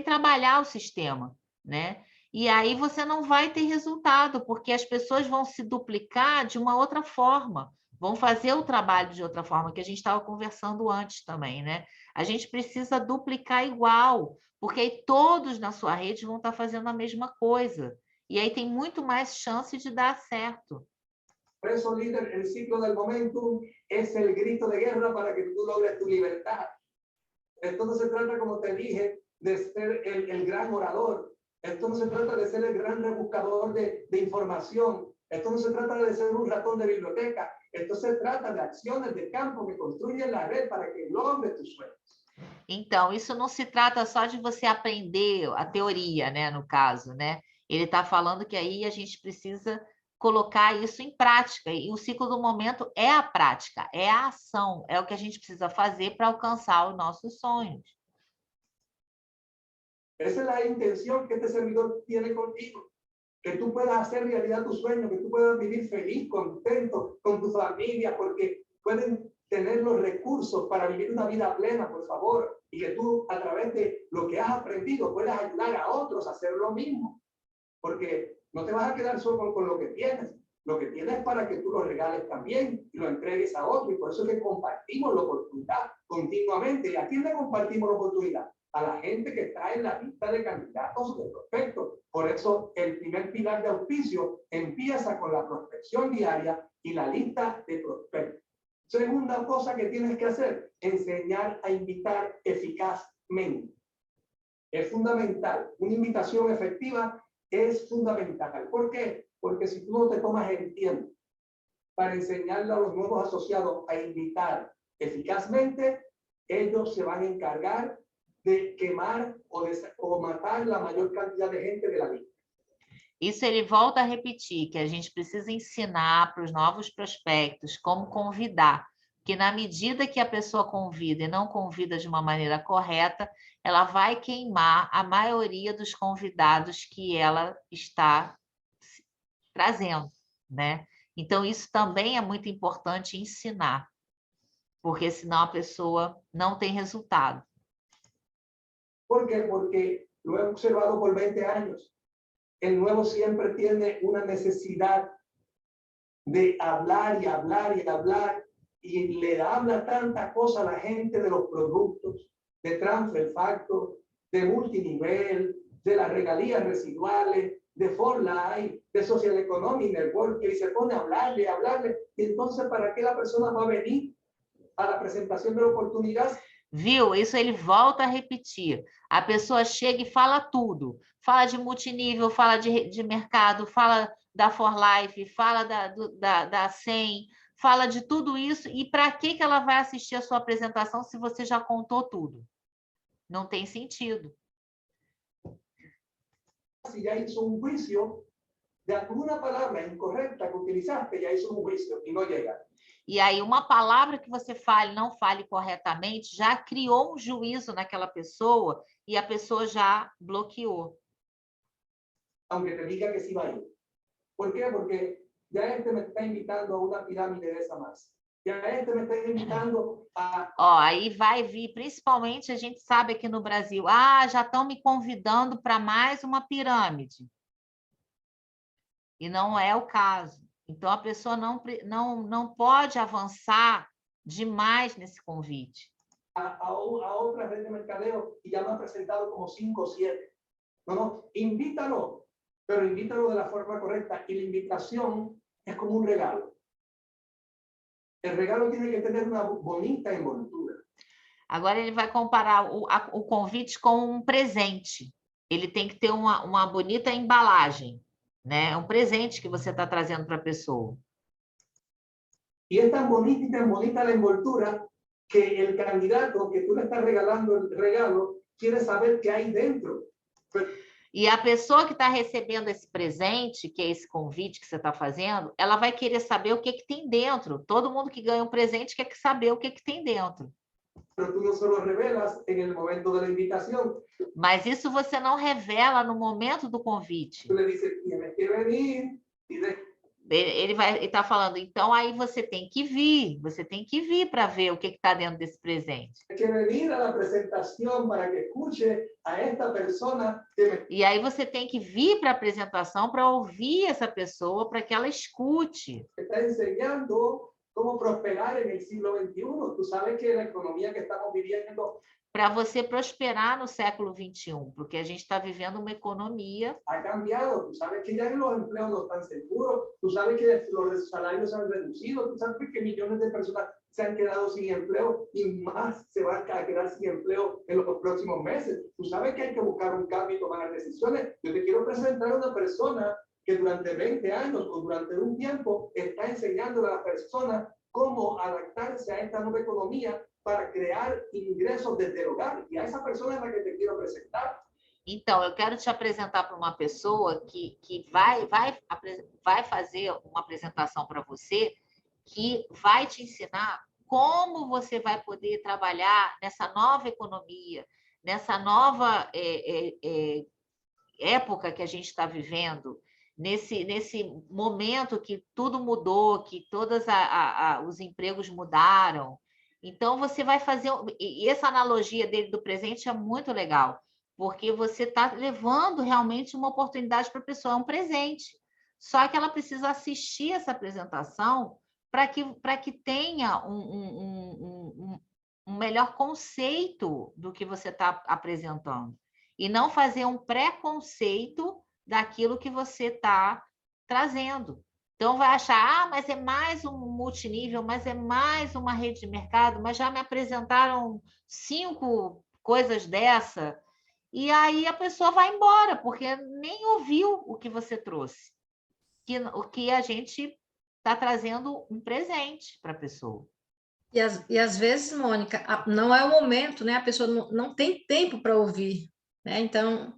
trabalhar o sistema, né? E aí você não vai ter resultado, porque as pessoas vão se duplicar de uma outra forma, vão fazer o trabalho de outra forma, que a gente estava conversando antes também, né? A gente precisa duplicar igual, porque aí todos na sua rede vão estar fazendo a mesma coisa. E aí tem muito mais chance de dar certo. Por eso, líder, el ciclo del momentum es el grito de guerra para que tú logres tu libertad. Esto no se trata, como te dije, de ser el gran orador. Esto no se trata de ser el gran rebuscador de información. Esto no se trata de ser un ratón de biblioteca. Esto se trata de acciones de campo que construyen la red para que logres tus sueños. Então, isso não se trata só de você aprender a teoria, né, no caso, né? Ele está falando que aí a gente precisa colocar isso em prática. E o ciclo do momento é a prática, é a ação, é o que a gente precisa fazer para alcançar os nossos sonhos. Esa es la intención que este servidor tiene contigo. Que tú puedas hacer realidad tus sueños, que tú puedas vivir feliz, contento con tu familia, porque pueden tener los recursos para vivir una vida plena, por favor, y que tú, a través de lo que has aprendido, puedas ayudar a otros a hacer lo mismo. Porque no te vas a quedar solo con lo que tienes. Lo que tienes es para que tú lo regales también y lo entregues a otro. Y por eso es que compartimos la oportunidad continuamente. ¿Y a quién le compartimos la oportunidad? A la gente que está en la lista de candidatos de prospectos. Por eso el primer pilar de auspicio empieza con la prospección diaria y la lista de prospectos. Segunda cosa que tienes que hacer, enseñar a invitar eficazmente. Es fundamental. Una invitación efectiva es fundamental. ¿Por qué? Porque si tú no te tomas el tiempo para enseñarle a los nuevos asociados a invitar eficazmente, ellos se van a encargar de quemar o matar la mayor cantidad de gente de la lista. Isso ele volta a repetir, que a gente precisa ensinar para os novos prospectos como convidar, porque na medida que a pessoa convida e não convida de uma maneira correta, ela vai queimar a maioria dos convidados que ela está trazendo, né? Então, isso também é muito importante ensinar, porque senão a pessoa não tem resultado. ¿Por qué? Porque lo he observado por 20 años. el nuevo siempre tiene una necesidad de hablar y hablar y hablar, y le habla tanta cosa a la gente de los productos, de transfer factor, de multinivel, de las regalías residuales, de for life, de social economic network, y se pone a hablarle, y entonces ¿para qué la persona va a venir a la presentación de la oportunidad? Viu? Isso ele volta a repetir. A pessoa chega e fala tudo. Fala de multinível, fala de mercado, fala da For Life, fala da 100, fala de tudo isso. E para que ela vai assistir a sua apresentação se você já contou tudo? Não tem sentido. Si ya hizo un juicio de alguna palabra incorrecta que utilizaste, ya hizo un juicio y no llega. E aí, uma palavra que você fale, não fale corretamente, já criou um juízo naquela pessoa e a pessoa já bloqueou. Aunque te diga que sí va a ir. ¿Por qué? Porque ya este me está invitando a una pirámide de esa más. Ya este me está invitando a... Ó, aí vai vir, principalmente a gente sabe aqui no Brasil, já estão me convidando para mais uma pirâmide. E não é o caso. Então, a pessoa não pode avançar demais nesse convite. A otra red de mercadeo y ya me han presentado como 5 o 7. No, invítalo, pero invítalo de la forma correcta. Y la invitación es como un regalo. El regalo tiene que tener una bonita envoltura. Agora, ele vai comparar o convite com um presente. Ele tem que ter uma bonita embalagem, né? É um presente que você está trazendo para a pessoa. Y es tan bonita la envoltura que el candidato que tú le estás regalando el regalo quiere saber qué hay dentro. E a pessoa que está recebendo esse presente, que é esse convite que você está fazendo, ela vai querer saber o que tem dentro. Todo mundo que ganha um presente quer saber o que tem dentro. Pero tú no solo revelas en el momento de la invitación. Mas isso você não revela no momento do convite. Tú le dices, tienes que venir. Ele está falando, então aí você tem que vir para ver o que está dentro desse presente. Que venir a la presentación para que escuche a esta persona. E aí você tem que vir para a apresentação para ouvir essa pessoa, para que ela escute. Está enseñando cómo prosperar en el siglo XXI. Tú sabes que la economía que estamos viviendo para você prosperar no século XXI, porque a gente está vivendo uma economia. Ha cambiado, tú sabes que ya los empleos no están seguros, tú sabes que los salarios han reducido, tú sabes que millones de personas se han quedado sin empleo y más se van a quedar sin empleo en los próximos meses. Tú sabes que hay que buscar un cambio y tomar decisiones. Yo te quiero presentar a una persona que durante 20 años o durante un tiempo está enseñando a la persona cómo adaptarse a esta nueva economía para crear ingressos desde el hogar. Y a esa persona es la que te quiero presentar. Então, eu quero te apresentar para uma pessoa que vai fazer uma apresentação para você que vai te ensinar como você vai poder trabalhar nessa nova economia, nessa nova época que a gente está vivendo, nesse momento que tudo mudou, que todos os empregos mudaram. Então, você vai fazer... E essa analogia dele do presente é muito legal, porque você está levando realmente uma oportunidade para a pessoa, é um presente. Só que ela precisa assistir essa apresentação para que tenha um melhor conceito do que você está apresentando. E não fazer um preconceito daquilo que você está trazendo. Então, vai achar, mas é mais um multinível, mas é mais uma rede de mercado, mas já me apresentaram 5 coisas dessa. E aí a pessoa vai embora, porque nem ouviu o que você trouxe. O que a gente está trazendo um presente para a pessoa. E às vezes, Mônica, não é o momento, né? A pessoa não tem tempo para ouvir, né? Então,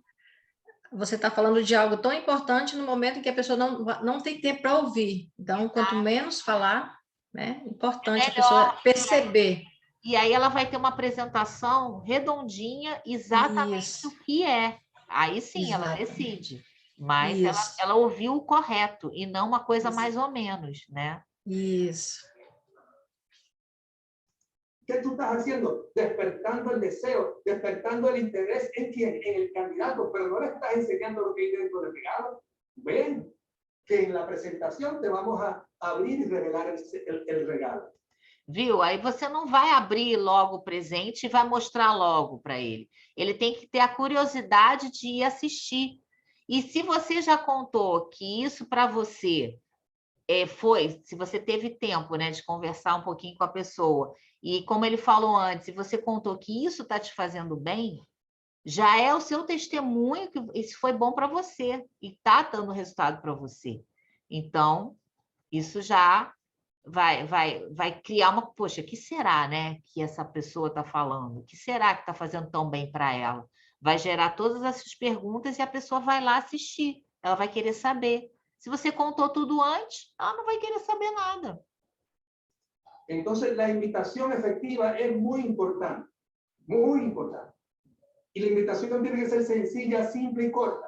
você está falando de algo tão importante no momento em que a pessoa não tem tempo para ouvir. Então, quanto menos falar, né? É importante a pessoa perceber. E aí ela vai ter uma apresentação redondinha, exatamente o que é. Aí sim, ela decide. Mas ela ouviu o correto e não uma coisa mais ou menos, né? Isso. ¿Qué tú estás haciendo? Despertando el deseo, despertando el interés en quién, en el candidato, pero no le estás enseñando lo que hay dentro del regalo. Ven, que en la presentación te vamos a abrir y revelar el regalo. Viu? Aí você não vai abrir logo o presente e vai mostrar logo para ele. Ele tem que ter a curiosidade de ir assistir. E se você já contou que isso para você se você teve tempo, né, de conversar um pouquinho com a pessoa, e como ele falou antes, se você contou que isso está te fazendo bem, já é o seu testemunho que isso foi bom para você e está dando resultado para você. Então, isso já vai criar uma... Poxa, o que será, né, que essa pessoa está falando? O que será que está fazendo tão bem para ela? Vai gerar todas essas perguntas e a pessoa vai lá assistir. Ela vai querer saber. Se você contou tudo antes, ela não vai querer saber nada. Entonces, la invitación efectiva es muy importante. Muy importante. Y la invitación tiene que ser sencilla, simple y corta.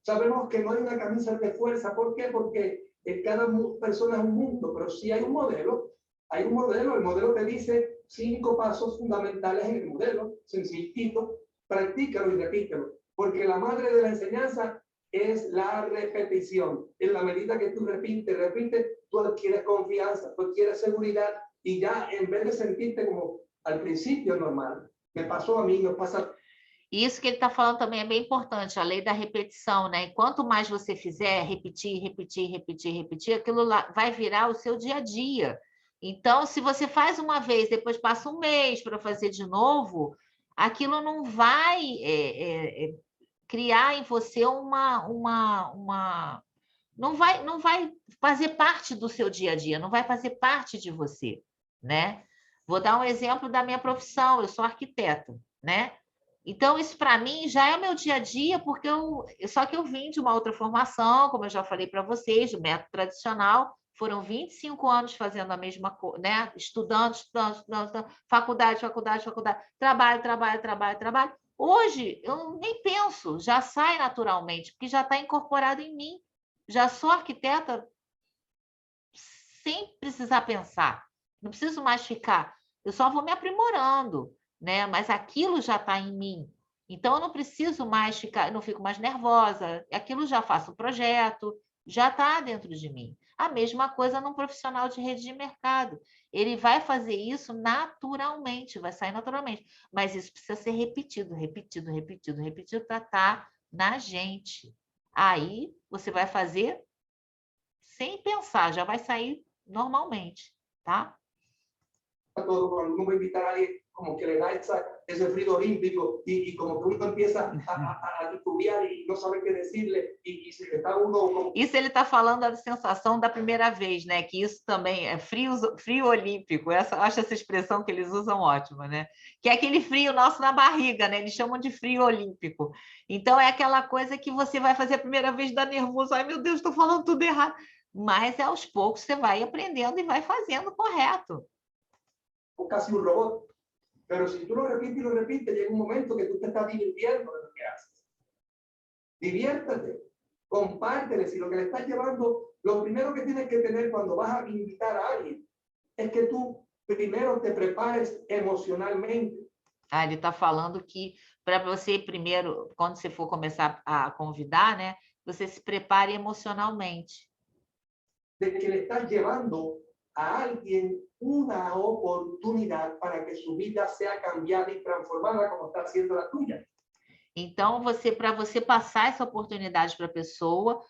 Sabemos que no hay una camisa de fuerza. ¿Por qué? Porque cada persona es un mundo, pero sí hay un modelo. Hay un modelo. El modelo te dice 5 pasos fundamentales en el modelo, sencillito. Practícalo y repítelo. Porque la madre de la enseñanza es la repetición. En la medida que tú repites, tú adquieres confianza, tú adquieres seguridad y ya en vez de sentirte como al principio normal, me pasó a mí, nos pasa. E isso que ele está falando também é bem importante, a lei da repetição, né? E quanto mais você fizer, repetir, aquilo lá vai virar o seu dia a dia. Então, se você faz uma vez, depois passa um mês para fazer de novo, aquilo não vai criar em você não vai fazer parte do seu dia a dia, não vai fazer parte de você, né? Vou dar um exemplo da minha profissão, eu sou arquiteta, né? Então, isso para mim já é o meu dia a dia, porque só que eu vim de uma outra formação, como eu já falei para vocês, do método tradicional, foram 25 anos fazendo a mesma coisa, né? Estudando, faculdade, trabalho. Hoje, eu nem penso, já sai naturalmente, porque já está incorporado em mim. Já sou arquiteta sem precisar pensar. Não preciso mais ficar. Eu só vou me aprimorando, né? Mas aquilo já está em mim. Então, eu não preciso mais ficar, eu não fico mais nervosa. Aquilo já faço o projeto, já está dentro de mim. A mesma coisa num profissional de rede de mercado. Ele vai fazer isso naturalmente, vai sair naturalmente. Mas isso precisa ser repetido para estar na gente. Aí você vai fazer sem pensar, já vai sair normalmente, tá? Todo cuando uno va a invitar a alguien, como que le da ese frío olímpico y como que uno empieza a titubear y no sabe qué decirle y se está uno como... Isso ele está falando da sensação da primeira vez, né? Que isso também é frio olímpico. Acho essa expressão que eles usam ótima, né? Que é aquele frio nosso na barriga, né? Eles chamam de frio olímpico. Então é aquela coisa que você vai fazer a primeira vez, dá nervoso. Ai, meu Deus, estou falando tudo errado. Mas aos poucos você vai aprendendo e vai fazendo correto. O casi un robot. Pero si tú lo repites, llega un momento que tú te estás divirtiendo de lo que haces. Diviértete, compártele. Si lo que le estás llevando, lo primero que tienes que tener cuando vas a invitar a alguien es que tú primero te prepares emocionalmente. Ah, ele está falando que para você primeiro, quando você for começar a convidar, né, você se prepare emocionalmente. De que le estás llevando a alguien una oportunidad para que su vida sea cambiada y transformada como está siendo la tuya. Então, para você passar essa oportunidade para a pessoa,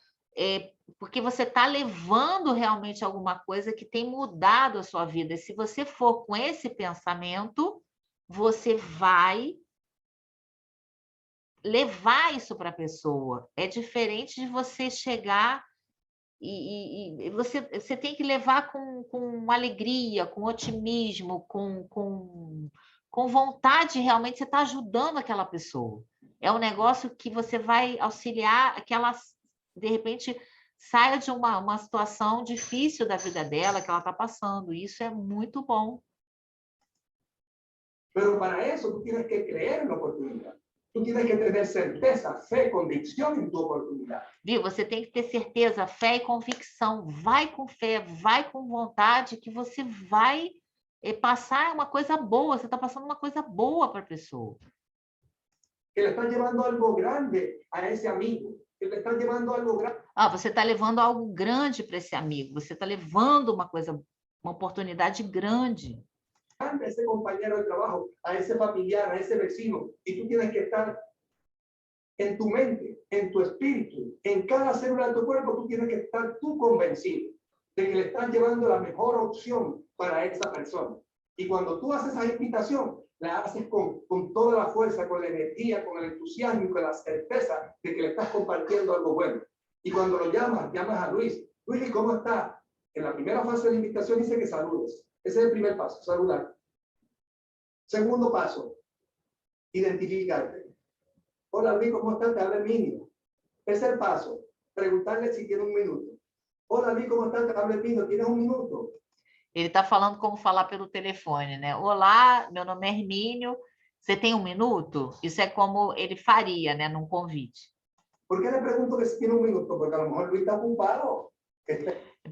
porque você está levando realmente alguma coisa que tem mudado a sua vida. E se você for com esse pensamento, você vai levar isso para a pessoa. É diferente de você chegar e você tem que levar com alegria, com otimismo, com vontade, realmente você está ajudando aquela pessoa. É um negócio que você vai auxiliar que ela, de repente, saia de uma situação difícil da vida dela, que ela está passando. Isso é muito bom. Pero para eso tú tienes que creer en la oportunidad. Tú tienes que tener certeza, fe, convicción en tu oportunidad. Viu? Você tem que ter certeza, fé e convicção. Vai com fé, vai com vontade, que você vai passar uma coisa boa, você está passando uma coisa boa para a pessoa. Que le estás llevando algo grande a ese amigo. Que le estás llevando algo grande. Você está levando algo grande para esse amigo, você está levando uma coisa, uma oportunidade grande. A ese compañero de trabajo, a ese familiar, a ese vecino, y tú tienes que estar en tu mente, en tu espíritu, en cada célula de tu cuerpo, tú tienes que estar tú convencido de que le estás llevando la mejor opción para esa persona. Y cuando tú haces esa invitación, la haces con toda la fuerza, con la energía, con el entusiasmo y con la certeza de que le estás compartiendo algo bueno. Y cuando lo llamas a Luis. Luis, ¿cómo está? En la primera fase de la invitación dice que saludes. Ese es el primer paso, saludar. Segundo paso, identificarte. Hola Luis, ¿cómo estás? Te habla Herminio. Tercer paso, preguntarle si tiene un minuto. Hola Luis, ¿cómo estás? Te habla Herminio. ¿Tienes un minuto? Ele está falando como falar pelo telefone, né? Olá, meu nome é Hermínio, você tem um minuto? Isso é como ele faria, né, num convite. ¿Por qué le pregunto que si tiene un minuto? Porque a lo mejor Luis está ocupado.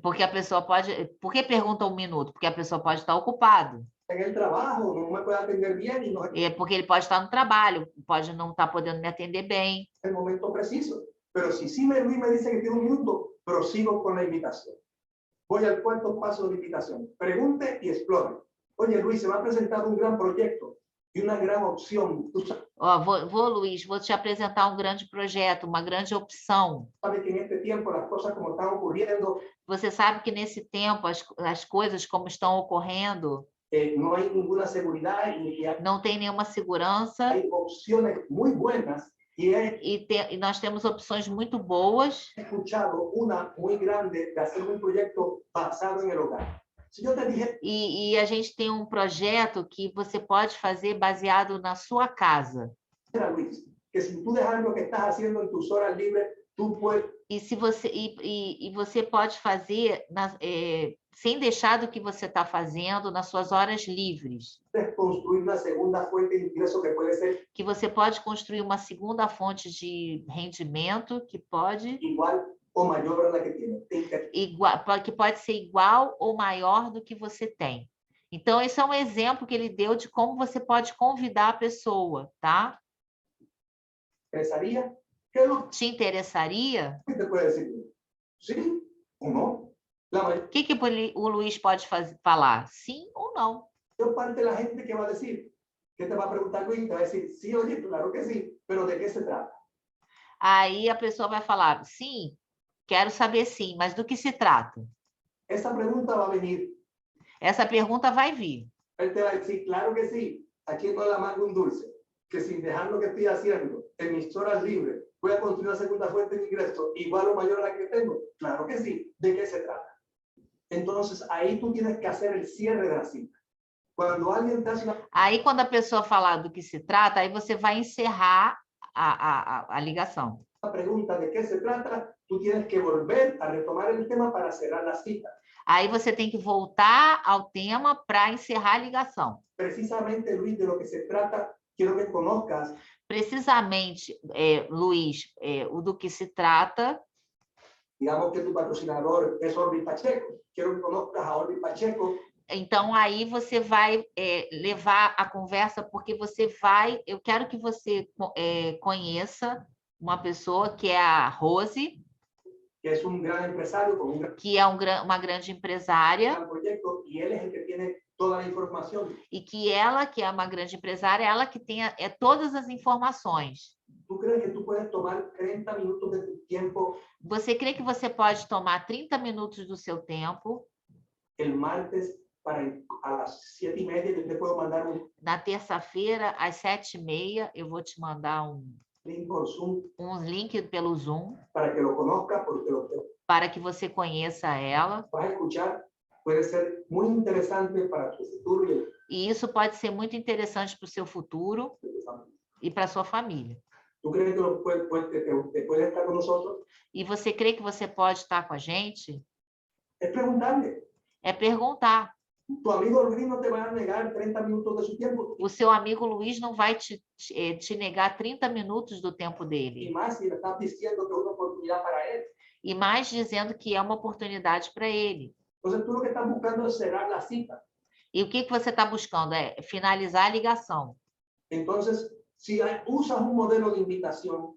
Porque a pessoa pode... Por que pergunta um minuto? Porque a pessoa pode estar ocupado. En el trabajo, no me puede atender bien y no es Porque ele pode estar no trabalho, pode não estar podendo me atender bem. el momento preciso. Pero si Luis me dice que tiene un minuto, prosigo con la invitación. Voy al cuarto paso de la invitación. Pregunte y explore. Oye, Luis, se me ha presentado un gran proyecto y una gran opción. Tú Luiz, vou te apresentar um grande projeto, uma grande opção. sabes que en este tiempo las cosas como están ocurriendo, Você sabe que nesse tempo as coisas como estão ocorrendo, no hay ninguna seguridad y não tem nenhuma segurança hay opciones muy buenas. Y he e nós temos opções muito boas. escuchado una muy grande de hacer un proyecto basado en el hogar. Si yo te dije, E a gente tem um projeto que você pode fazer baseado na sua casa. Luis, que si tú dejas lo que estás haciendo en tus horas libres, tú puedes E se você você pode fazer sem deixar do que você está fazendo nas suas horas livres. construir una segunda fuente de ingreso que puede ser Que você pode construir uma segunda fonte de rendimento que pode igual o mayor a la que tienes. que pode ser igual ou maior do que você tem. Então, esse é um exemplo que ele deu de como você pode convidar a pessoa, tá? ¿Interesaría? ¿Qué es lo Te interessaria? que te puede decir? ¿Sí o no? La O que o Luiz pode falar? Sim ou não? mayor parte de la gente que va a decir, que te va a preguntar Luis, te va a decir, sí, oye, claro que sí, pero ¿de qué se trata? Aí a pessoa vai falar, sim, quero saber sim, mas do que se trata? Esa pregunta va a venir. Essa pergunta vai vir. Él te va a decir, claro que sí, aquí no le amargo un dulce, que sin dejar lo que estoy haciendo en mis horas libres, voy a construir una segunda fuente de ingreso igual o mayor a la que tengo. Claro que sí, ¿de qué se trata? Entonces, ahí tú tienes que hacer el cierre de la cita. Cuando alguien te hace una Aí, quando a pessoa falar do que se trata, aí você vai encerrar a ligação. pregunta de qué se trata, tú tienes que volver a retomar el tema para cerrar la cita. Aí você tem que voltar ao tema para encerrar a ligação. Precisamente, Luis, de lo que se trata, quiero que conozcas Precisamente, Luiz, o do que se trata, digamos que tu patrocinador es Orbi Pacheco. Quiero que conozcas a Orbi Pacheco. então aí você vai levar a conversa, porque você vai... Eu quero que você conheça uma pessoa que é a Rose, Que es un gran empresario con un que é uma grande empresária, gran proyecto y él es el que tiene toda la información. e que ela, que é uma grande empresária, ela que tem todas as informações. ¿Tú crees que tú puedes tomar 30 minutos de tu tiempo Você crê que você pode tomar 30 minutos do seu tempo el martes para a las 7:30 yo te puedo mandar un na terça-feira, às 7h30, eu vou te mandar link por Zoom link pelo Zoom para que lo conozca, porque lo que para que você conheça ela. vas a escuchar puede ser muy interesante para tu futuro y E isso pode ser muito interessante para o seu futuro el de tu familia. e para a sua família. ¿Tú crees que te puedes estar con nosotros? E você crê que você pode estar com a gente? Es preguntarle. É perguntar. Tu amigo Luis no te va a negar 30 minutos de su tiempo. O seu amigo Luiz não vai te negar 30 minutos do tempo Y dele. más si le estás diciendo que es una oportunidad para él. E mais dizendo que é uma oportunidade para ele. Entonces tú lo que estás buscando es cerrar la cita. E o que você está buscando? É finalizar a ligação. Entonces, si usas un modelo de invitación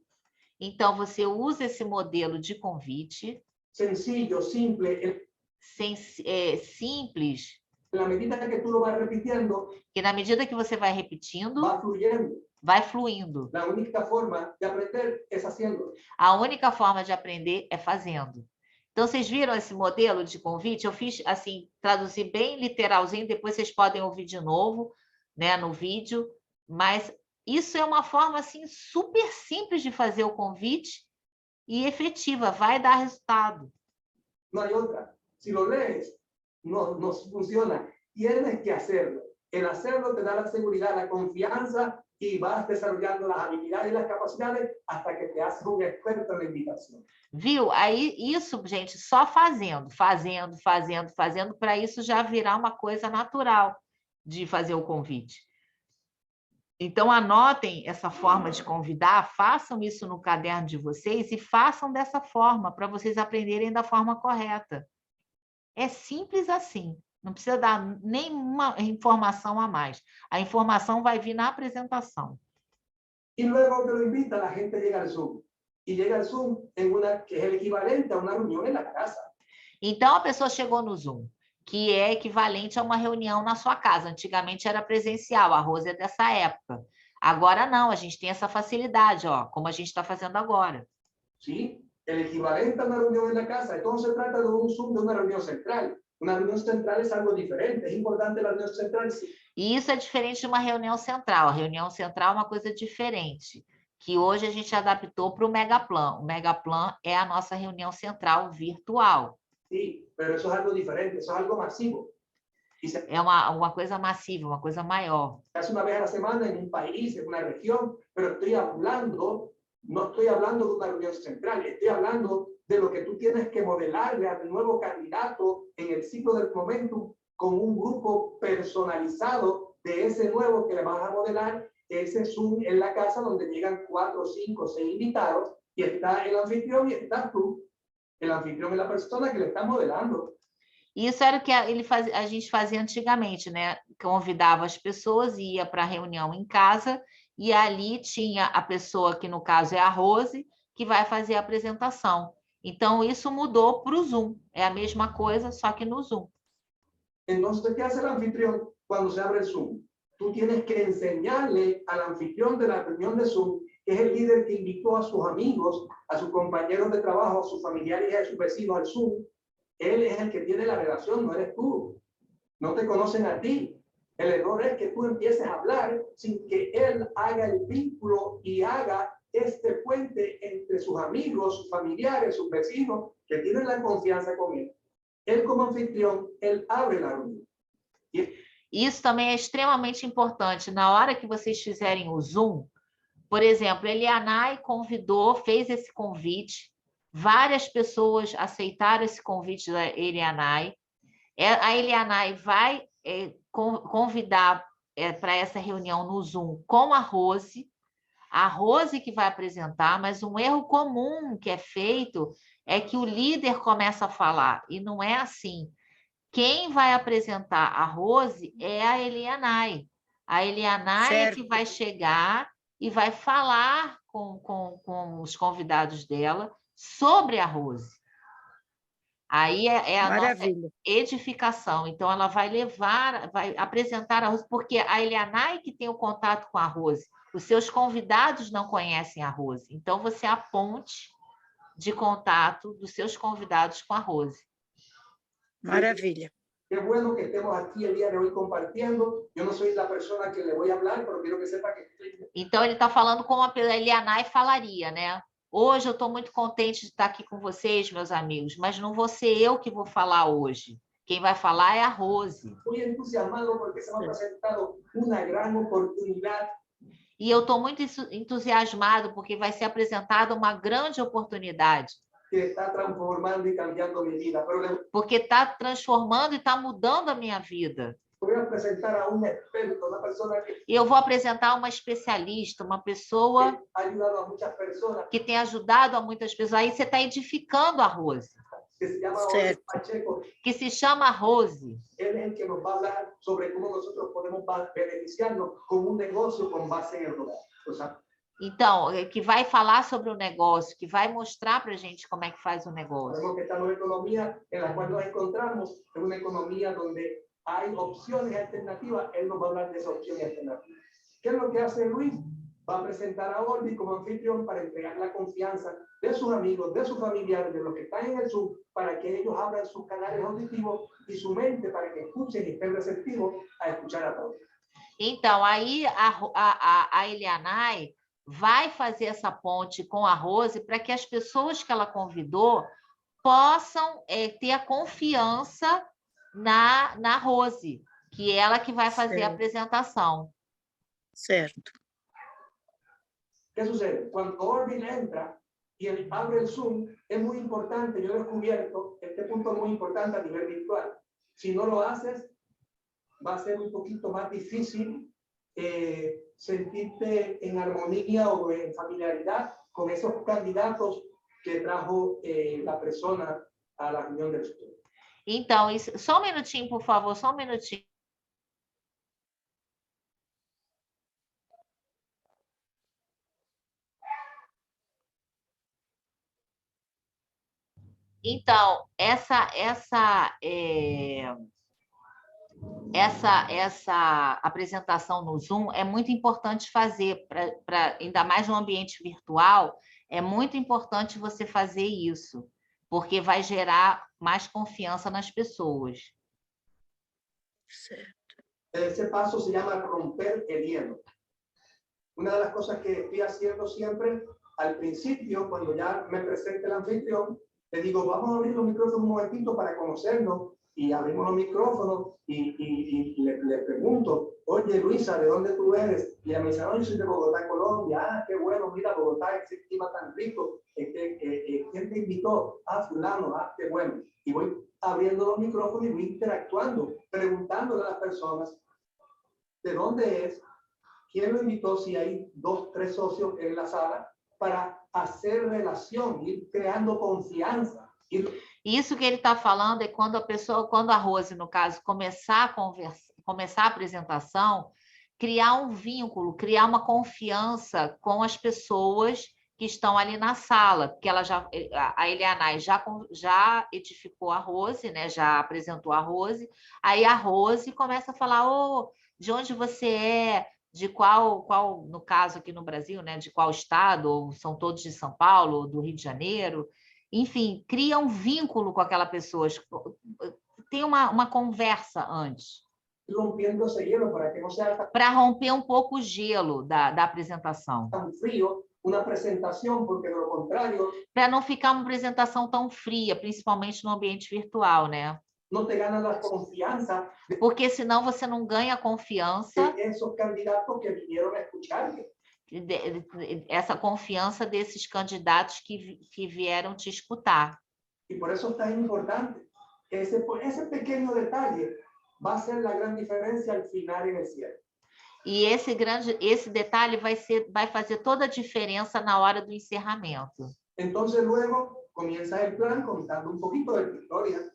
Então, você usa esse modelo de convite sencillo, simple, simples, en la medida que tú lo vas repitiendo, que na medida que você vai repetindo, va fluyendo. vai fluindo. La única forma de aprender es haciendo. A única forma de aprender é fazendo. Então, vocês viram esse modelo de convite? Eu fiz, assim, traduzi bem literalzinho, depois vocês podem ouvir de novo, né, no vídeo, mas isso é uma forma, assim, super simples de fazer o convite e efetiva, vai dar resultado. No hay otra. Si lo lees, no funciona. Tienes que hacerlo. El hacerlo te da la seguridad, la confianza y vas desarrollando las habilidades y las capacidades hasta que te haces un experto en la invitación. Viu? Aí, isso, gente, só fazendo, para isso já virar uma coisa natural de fazer o convite. Então, anotem essa forma de convidar, façam isso no caderno de vocês e façam dessa forma, para vocês aprenderem da forma correta. É simples assim, não precisa dar nenhuma informação a mais. A informação vai vir na apresentação. Y luego que lo invita, la gente llega al Zoom. Y llega al Zoom que es el equivalente a una reunión en la casa. Então, a pessoa chegou no Zoom, que é equivalente a uma reunião na sua casa. Antigamente era presencial, a Rose é dessa época. Agora não, a gente tem essa facilidade, ó, como a gente está fazendo agora. ¿Sí? El equivalente a una reunión en la casa. Entonces se trata de un Zoom de una reunión central. Una reunión central es algo diferente. Es importante la reunión central, sí. E isso é diferente de uma reunião central. A reunião central é uma coisa diferente, que hoje a gente adaptou para o Megaplan. O Megaplan é a nossa reunião central virtual. Sí, pero eso es algo diferente, eso es algo masivo. Y se É uma coisa massiva, uma coisa maior. hace una vez a la semana en un país, en una región, pero no estoy hablando de una reunión central, estoy hablando de lo que tú tienes que modelarle al nuevo candidato en el ciclo del momentum con un grupo personalizado de ese nuevo que le vas a modelar, ese Zoom en la casa donde llegan 4, 5, 6 invitados y está el anfitrión y estás tú. El anfitrión es la persona que le está modelando. Isso era o que a gente fazia antigamente, né? Convidava as pessoas, ia para a reunião em casa, e ali tinha a pessoa, que no caso é a Rose, que vai fazer a apresentação. Então, isso mudou para o Zoom. É a mesma coisa, só que no Zoom. Entonces, ¿qué hace el anfitrión cuando se abre el Zoom? Tú tienes que enseñarle al anfitrión de la reunión de Zoom, que es el líder que invitó a sus amigos, a sus compañeros de trabajo, a sus familiares y a sus vecinos al Zoom. Él es el que tiene la relación, no eres tú. No te conocen a ti. El error es que tú empieces a hablar sin que él haga el vínculo y haga este puente entre sus amigos, sus familiares, sus vecinos, que tienen la confianza con él. Él como anfitrión, él abre la reunión. Isso também é extremamente importante. Na hora que vocês fizerem o Zoom, por exemplo, Elianai convidou, fez esse convite, várias pessoas aceitaram esse convite da Elianai. A Elianai vai convidar para essa reunião no Zoom com a Rose que vai apresentar, mas um erro comum que é feito é que o líder começa a falar, e não é assim. Quem vai apresentar a Rose é a Elianai. A Elianai é que vai chegar e vai falar com os convidados dela sobre a Rose. Aí é a Maravilha. nossa edificação. Então, ela vai apresentar a Rose, porque a Elianai que tem o contato com a Rose. Os seus convidados não conhecem a Rose. Então, você é a ponte de contato dos seus convidados com a Rose. Maravilha. Qué bueno que estemos aquí el día de hoy compartiendo. Yo no soy la persona que le voy a hablar, pero quiero que sepa que estoy... Então, ele está falando como a Elianai falaria, né? Hoje eu estou muito contente de estar aqui com vocês, meus amigos, mas não vou ser eu que vou falar hoje. Quem vai falar é a Rose. Muy entusiasmado porque se me ha presentado una gran oportunidad. E eu estou muito entusiasmado porque vai ser apresentada uma grande oportunidade. Que está transformando y cambiando mi vida. Pero Porque está transformando e está mudando a minha vida. voy a presentar a un experto, una persona que E eu vou apresentar uma especialista, uma pessoa ha ayudado a muchas personas. que tem ajudado a muitas pessoas. Aí você está edificando a Rose. que se llama Certo. Pacheco. que se chama Rose. Él es el que nos va a hablar sobre cómo nosotros podemos beneficiarnos con un negocio con base en el hogar. O sea, Então, que vai falar sobre o negócio, que vai mostrar para a gente como é que faz o negócio. sabemos que esta nueva economía en la cual nos encontramos es una economía donde hay opciones alternativas. Él nos va a hablar de esas opciones alternativas. ¿Qué es lo que hace Luis? Va a presentar a Orbi como anfitrión para entregar la confianza de sus amigos, de sus familiares, de los que están en el Zoom, para que ellos abran sus canales auditivos y su mente para que escuchen y estén receptivos a escuchar a todos. Então, aí a Elianai vai fazer essa ponte com a Rose para que as pessoas que ela convidou possam ter a confiança na Rose, que é ela que vai fazer a Certo. apresentação. Certo. ¿Qué sucede? Cuando Orbi entra y él abre el Zoom, es muy importante, yo he descubierto este punto muy importante a nivel virtual. Si no lo haces, va a ser un poquito más difícil sentirte en armonía o en familiaridad con esos candidatos que trajo la persona a la reunión del estudio. Então, só um minutinho, por favor, só um minutinho. Então, essa apresentação no Zoom é muito importante fazer, ainda mais no ambiente virtual, é muito importante você fazer isso, porque vai gerar mais confiança nas pessoas. Certo. Ese paso se llama romper el hielo. Una de las cosas que estoy haciendo siempre, al principio, cuando ya me presente el anfitrión, le digo, vamos a abrir los micrófonos un momentito para conocernos, y abrimos los micrófonos y le pregunto, oye Luisa, ¿de dónde tú eres? Y ella me dice, no, yo soy de Bogotá, Colombia. Ah, qué bueno, mira, Bogotá, ese clima tan rico. ¿Quién te invitó? Ah, fulano, ah, qué bueno. Y voy abriendo los micrófonos y voy interactuando, preguntándole a las personas de dónde es, quién lo invitó, si hay 2, 3 socios en la sala, para hacer relación, ir creando confianza. Isso que ele está falando é quando a Rose, no caso, começar a apresentação, criar um vínculo, criar uma confiança com as pessoas que estão ali na sala, porque a Elianai já edificou a Rose, né? Já apresentou a Rose, aí a Rose começa a falar, de onde você é, de qual, no caso aqui no Brasil, né? De qual estado, ou são todos de São Paulo, ou do Rio de Janeiro. Enfim, cria um vínculo com aquela pessoa, tem uma conversa antes. Rompendo ese hielo para que no sea Para romper um pouco o gelo da apresentação. tan frío una presentación, porque de lo contrario Para não ficar uma apresentação tão fria, principalmente no ambiente virtual, né? no te ganan la confianza Porque senão você não ganha a confiança, de esos candidatos que vinieron a escucharte. essa confiança desses candidatos que vieram te escutar. Y por eso es tan importante. Ese pequeño detalle va a ser la gran diferencia al final en el cierre. E esse detalhe vai fazer toda a diferença na hora do encerramento. Entonces luego comienza el plan contando un poquito de tu historia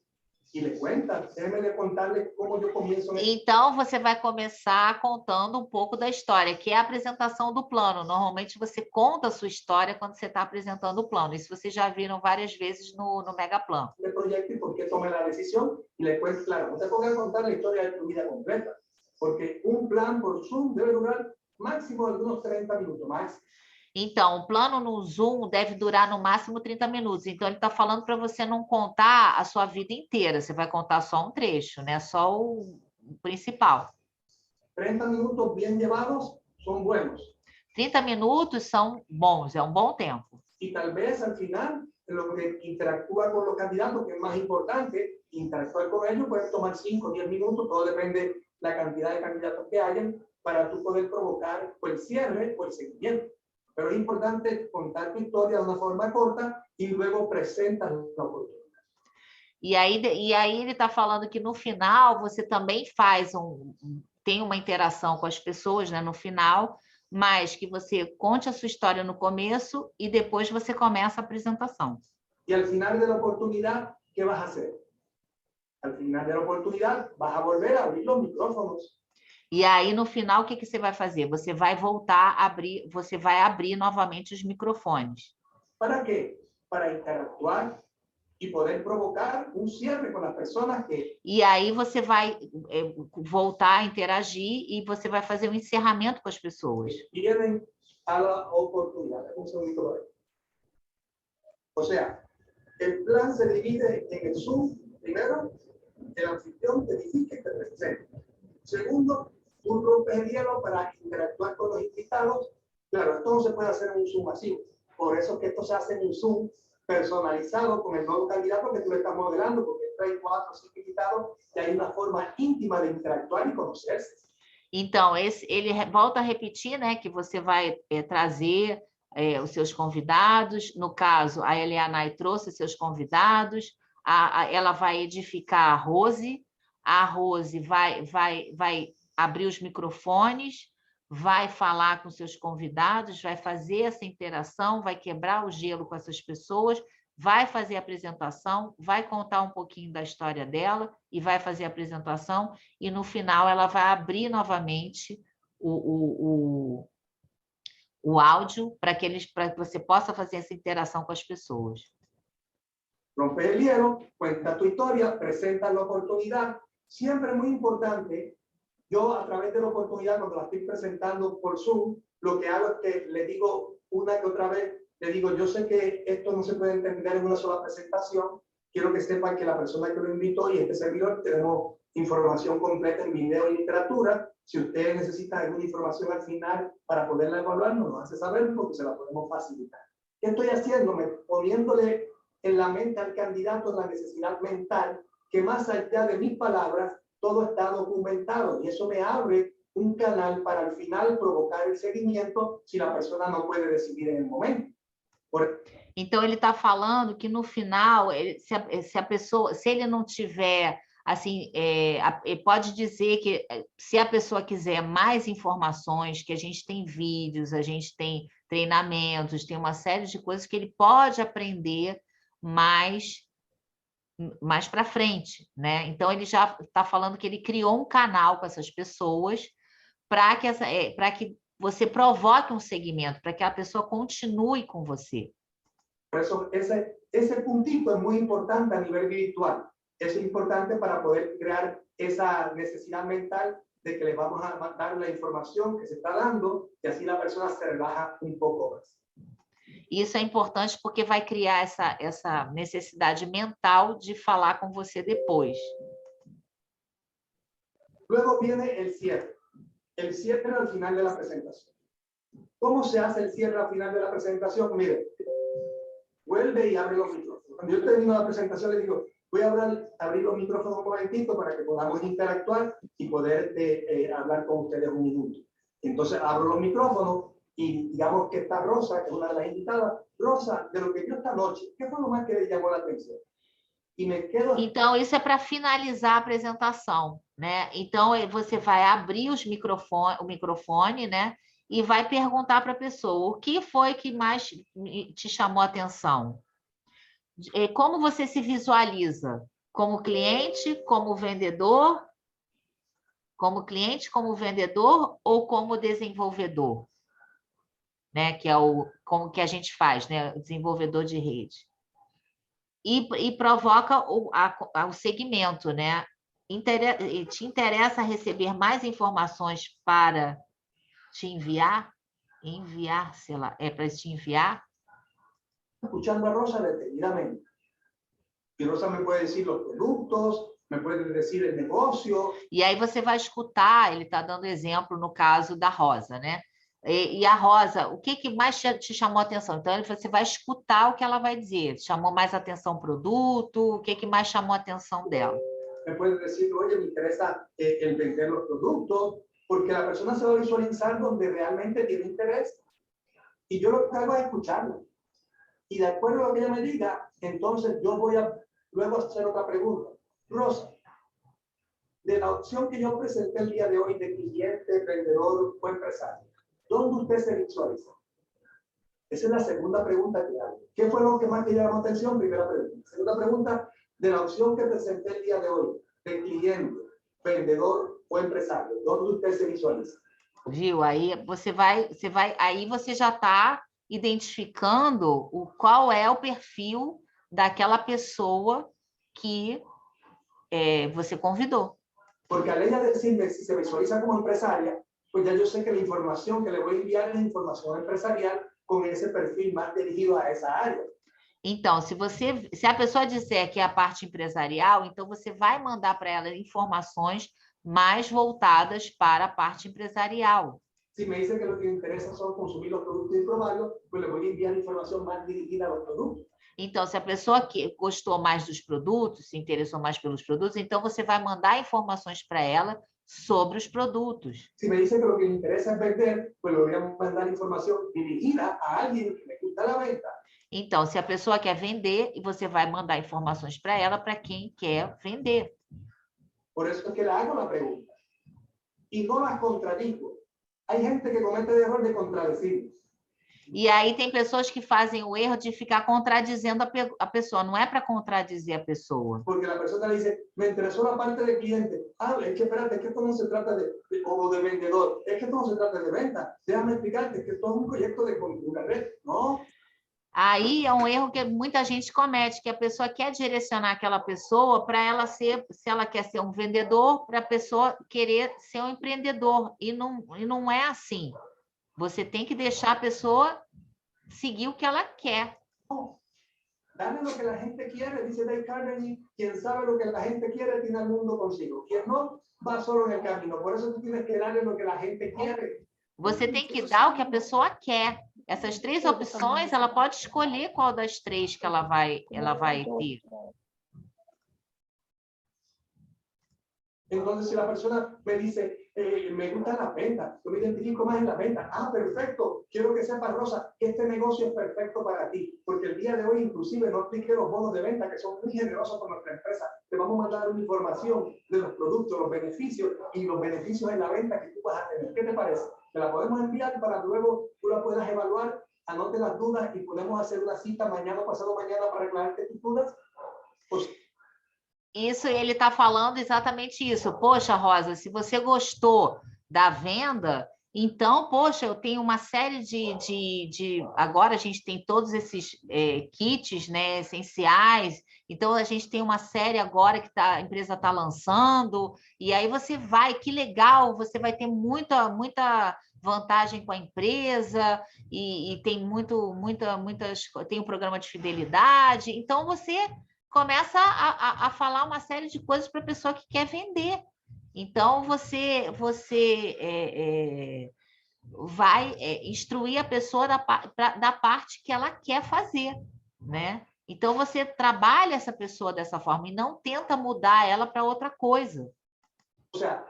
y le cuentas, déjeme de contarle cómo yo comienzo. Então, você vai começar contando um pouco da história, que é a apresentação do plano. Normalmente, você conta a sua história quando você está apresentando o plano. Isso vocês já viram várias vezes no Megaplan. El proyecto y por qué tomé la decisión y le cuento, claro, no te pongas a contar la historia de tu vida completa, porque un plan por Zoom debe durar máximo algunos 30 minutos más. Então, o plano no Zoom deve durar no máximo 30 minutos. Então, ele está falando para você não contar a sua vida inteira. Você vai contar só um trecho, né? Só o principal. 30 minutos bien llevados son buenos. 30 minutos são bons, é um bom tempo. Y tal vez al final, en lo que interactúa con los candidatos, que es más importante, interactuar con ellos, puedes tomar 5 o 10 minutos, todo depende de la cantidad de candidatos que hayan, para tú poder provocar o el cierre o el seguimiento. Pero es importante contar tu historia de una forma corta y luego presentas la oportunidad. E aí ele está falando que no final você também tem uma interação com as pessoas, né, no final, mas que você conte a sua história no começo e depois você começa a apresentação. Y al final de la oportunidad ¿qué vas a hacer? Al final de la oportunidad, vas a volver a abrir los micrófonos. E aí, no final, o que você vai fazer? Você vai voltar a abrir, você vai abrir novamente os microfones. ¿Para qué? Para interactuar y poder provocar un cierre con las personas que E aí você vai voltar a interagir e você vai fazer um encerramento com as pessoas. vienen a la oportunidad. Un segundito por ahí. O sea, el plan se divide en el Zoom. Primero, el anfitrión te dice que te presente. Segundo, tú rompes el hielo para interactuar con los invitados. Claro, esto no se puede hacer en un Zoom masivo. Por eso que esto se hace en un Zoom personalizado con el nuevo candidato que tú le estás modelando, porque trae 4 o 5 invitados y hay una forma íntima de interactuar y conocerse. Então, ele volta a repetir, né, que você vai trazer os seus convidados. No caso, a Elianai trouxe seus convidados. Ela vai edificar a Rose. A Rose vai abrir os microfones, vai falar com seus convidados, vai fazer essa interação, vai quebrar o gelo com essas pessoas, vai fazer a apresentação, vai contar um pouquinho da história dela e vai fazer a apresentação, e no final ela vai abrir novamente o áudio para que você possa fazer essa interação com as pessoas. Rompe el hielo, cuenta tu historia, presenta la oportunidad. Siempre es muy importante. Yo, a través de la oportunidad, cuando la estoy presentando por Zoom, lo que hago es que le digo una que otra vez, le digo, yo sé que esto no se puede entender en una sola presentación. Quiero que sepan que la persona que lo invitó y este servidor tenemos información completa en video y literatura. Si ustedes necesitan alguna información al final para poderla evaluar, nos lo hace saber porque se la podemos facilitar. ¿Qué estoy haciendo? Poniéndole en la mente al candidato la necesidad mental que más allá de mis palabras, todo está documentado y eso me abre un canal para al final provocar el seguimiento si la persona no puede decidir en el momento. Então, ele está falando que no final, se ele não tiver, assim, pode dizer que se a pessoa quiser mais informações, que a gente tem vídeos, a gente tem treinamentos, tem uma série de coisas que ele pode aprender mais para frente, né? Então, ele já está falando que ele criou um canal com essas pessoas para que você provoque um segmento, para que a pessoa continue com você. Por eso, ese puntito es muy importante a nivel virtual. Es importante para poder crear esa necesidad mental de que le vamos a dar la información que se está dando y así la persona se relaja un poco más. Isso é importante porque vai criar essa necessidade mental de falar com você depois. Luego viene el cierre. El cierre al final de la presentación. ¿Cómo se hace el cierre al final de la presentación? Mire, vuelve y abre los micrófonos. Cuando yo termino la presentación, le digo, voy a abrir los micrófonos un momentito para que podamos interactuar y poder hablar con ustedes un minuto. Entonces abro los micrófonos y digamos que está Rosa, que es una de las invitadas. Rosa, de lo que vio esta noche, ¿qué fue lo más que le llamó la atención? E me quedo... Então, isso é para finalizar a apresentação, né? Então, você vai abrir o microfone, né? E vai perguntar para a pessoa o que foi que mais te chamou a atenção. Como você se visualiza? Como cliente, como vendedor? Como cliente, como vendedor ou como desenvolvedor? Né? Que é como que a gente faz, né? O desenvolvedor de rede. E provoca o segmento, né? Te interessa receber mais informações para te enviar? Enviar, sei lá, para te enviar? Escuchando a Rosa detenidamente. Y Rosa me puede decir los productos, me puede decir el negocio. E aí você vai escutar, ele está dando exemplo no caso da Rosa, né? E a Rosa, o que mais te chamou a atenção? Então, você vai escutar o que ela vai dizer. Chamou mais atenção o produto? O que mais chamou a atenção dela? Me puede decir, oye, me interesa el vender los productos, porque la persona se va a visualizar donde realmente tiene interés. Y yo lo que hago es escucharla. Y de acuerdo a lo que ella me diga, entonces yo voy a luego hacer otra pregunta. Rosa, de la opción que yo presenté el día de hoy de cliente, vendedor o empresario, ¿dónde usted se visualiza? Esa es la segunda pregunta que hago. ¿Qué fue lo que más te llamó la atención? Primera pregunta. Segunda pregunta, de la opción que presenté el día de hoy, de cliente, vendedor o empresario, ¿dónde usted se visualiza? Viu? Aí aí você já está identificando qual é o perfil daquela pessoa que você convidou. Porque al ella decirme si se visualiza como empresaria, pues ya yo sé que la información que le voy a enviar es información empresarial con ese perfil más dirigido a esa área. Então, se a pessoa disser que é a parte empresarial, então você vai mandar para ela informações mais voltadas para a parte empresarial. Si me dice que lo que le interesa son consumir los productos y probarlos, pues le voy a enviar información más dirigida a los productos. Então, se a pessoa que gostou mais dos produtos, se interessou mais pelos produtos, então você vai mandar informações para ela sobre os produtos. Si me dice que lo que le interesa es vender, pues le voy a mandar información dirigida a alguien que le gusta la venta. Então, se a pessoa quer vender, você vai mandar informações para ela para quem quer vender. Por eso es que le hago la pregunta. Y no las contradigo. Hay gente que comete el error de contradecir. E aí tem pessoas que fazem o erro de ficar contradizendo a pessoa. Não é para contradizer a pessoa. Porque la persona dice, me interesó la parte del cliente. Ah, es que espérate, es que esto no se trata de vendedor. Es que esto no se trata de venta. Déjame explicarte que esto es un proyecto de una red. No. Aí é um erro que muita gente comete, que a pessoa quer direcionar aquela pessoa para ela ser, se ela quer ser um vendedor, para a pessoa querer ser um empreendedor. E não é assim. Você tem que deixar a pessoa seguir o que ela quer. Dale lo que la gente quiere, dice Dale Carnegie. Quien sabe lo que la gente quiere tiene el mundo consigo. Quien no, va solo en el camino. Por eso tú tienes que darle lo que la gente quiere. Você tem que dar o que a pessoa quer. Essas 3 opções, ela pode escolher qual das 3 que ela vai ter. Entonces, si la persona me dice, me gusta la venta, yo me identifico más en la venta. Ah, perfecto. Quiero que sepas, Rosa, que este negocio es perfecto para ti. Porque el día de hoy, inclusive, no expliqué los bonos de venta, que son muy generosos con nuestra empresa. Te vamos a mandar una información de los productos, los beneficios y los beneficios en la venta que tú vas a tener. ¿Qué te parece? Te la podemos enviar para que luego tú la puedas evaluar, anote las dudas y podemos hacer una cita mañana o pasado mañana para aclararte tus dudas. Pues, Isso, ele está falando exatamente isso. Poxa, Rosa, se você gostou da venda, então, poxa, eu tenho uma série agora a gente tem todos esses kits, né, essenciais. Então, a gente tem uma série agora que a empresa está lançando. E aí você vai, que legal, você vai ter muita vantagem com a empresa e tem tem um programa de fidelidade. Então, você começa a falar uma série de coisas para a pessoa que quer vender. Então, você vai instruir a pessoa da parte que ela quer fazer, né? Então, você trabalha essa pessoa dessa forma e não tenta mudar ela para outra coisa. O sea,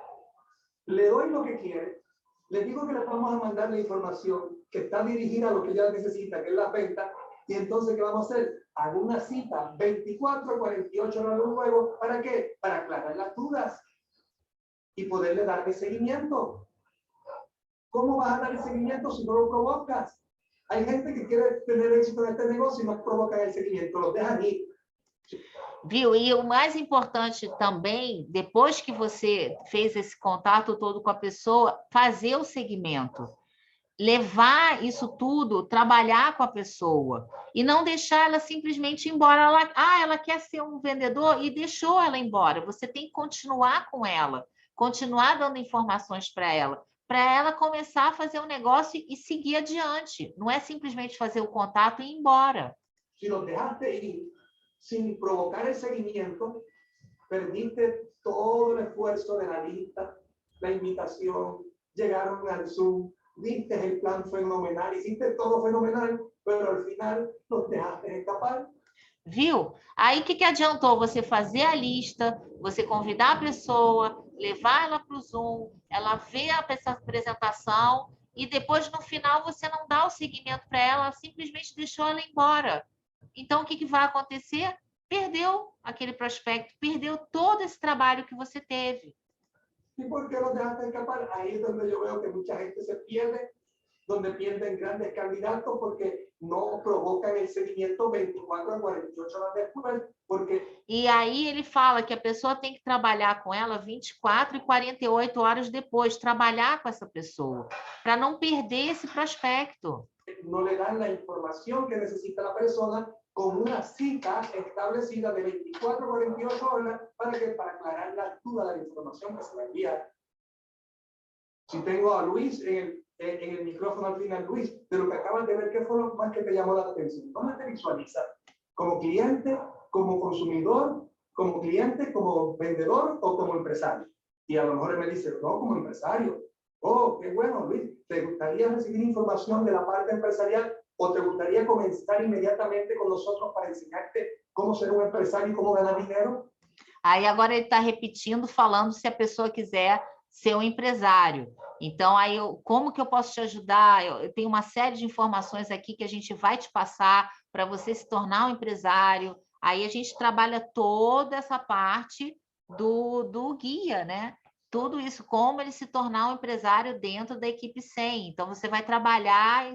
le doy lo que quiere, le digo que le vamos a mandar la información que está dirigida a lo que ella necesita, que es la venta, y entonces, ¿qué vamos a hacer? Hago una cita 24 a 48 horas luego. ¿Para qué? Para aclarar las dudas y poderle darle seguimiento. ¿Cómo vas a dar el seguimiento si no lo provocas? Hay gente que quiere tener éxito en este negocio y no provocan el seguimiento, los dejan ir. Viu? E o mais importante também, depois que você fez esse contato todo com a pessoa, fazer o segmento. Levar isso tudo, trabalhar com a pessoa e não deixar ela simplesmente ir embora. Ela quer ser um vendedor e deixou ela embora. Você tem que continuar com ela, continuar dando informações para ela começar a fazer um negócio e seguir adiante. Não é simplesmente fazer o contato e ir embora. Si los dejaste ir sin provocar el seguimiento, perdiste todo el esfuerzo de la lista, la invitación, llegaron al Zoom, viste el plan fenomenal, hiciste todo fenomenal, pero al final los dejaste escapar. Viu? Aí, o que adiantou você fazer a lista, você convidar a pessoa, levar ela para o Zoom, ela ver essa apresentação e depois, no final, você não dá o seguimento para ela, simplesmente deixou ela embora. Então, o que vai acontecer? Perdeu aquele prospecto, perdeu todo esse trabalho que você teve. ¿Y por qué los dejaste escapar? Ahí es donde yo veo que mucha gente se pierde, donde pierden grandes candidatos porque no provocan el seguimiento 24 a 48 horas después, porque E aí ele fala que a pessoa tem que trabalhar com ela 24 e 48 horas depois, trabalhar com essa pessoa, para não perder esse prospecto. no le dan la información que necesita la persona con una cita establecida de 24 a 48 horas para aclarar la duda de la información que se va a enviar. Si tengo a Luis en el micrófono al final, Luis, de lo que acabas de ver, ¿qué fue lo más que te llamó la atención? ¿Cómo te visualizas? ¿Como cliente, como consumidor, como cliente, como vendedor o como empresario? Y a lo mejor él me dice, no, como empresario. Oh, qué bueno, Luis. ¿Te gustaría recibir información de la parte empresarial o te gustaría comenzar inmediatamente con nosotros para enseñarte cómo ser un empresario y cómo ganar dinero? Aí agora ele está repetindo, falando se a pessoa quiser ser um empresário. Então, aí como que eu posso te ajudar? Eu tenho uma série de informações aqui que a gente vai te passar para você se tornar um empresário. Aí a gente trabalha toda essa parte do guia, né? Tudo isso, como ele se tornar um empresário dentro da equipe 100. Então, você vai trabalhar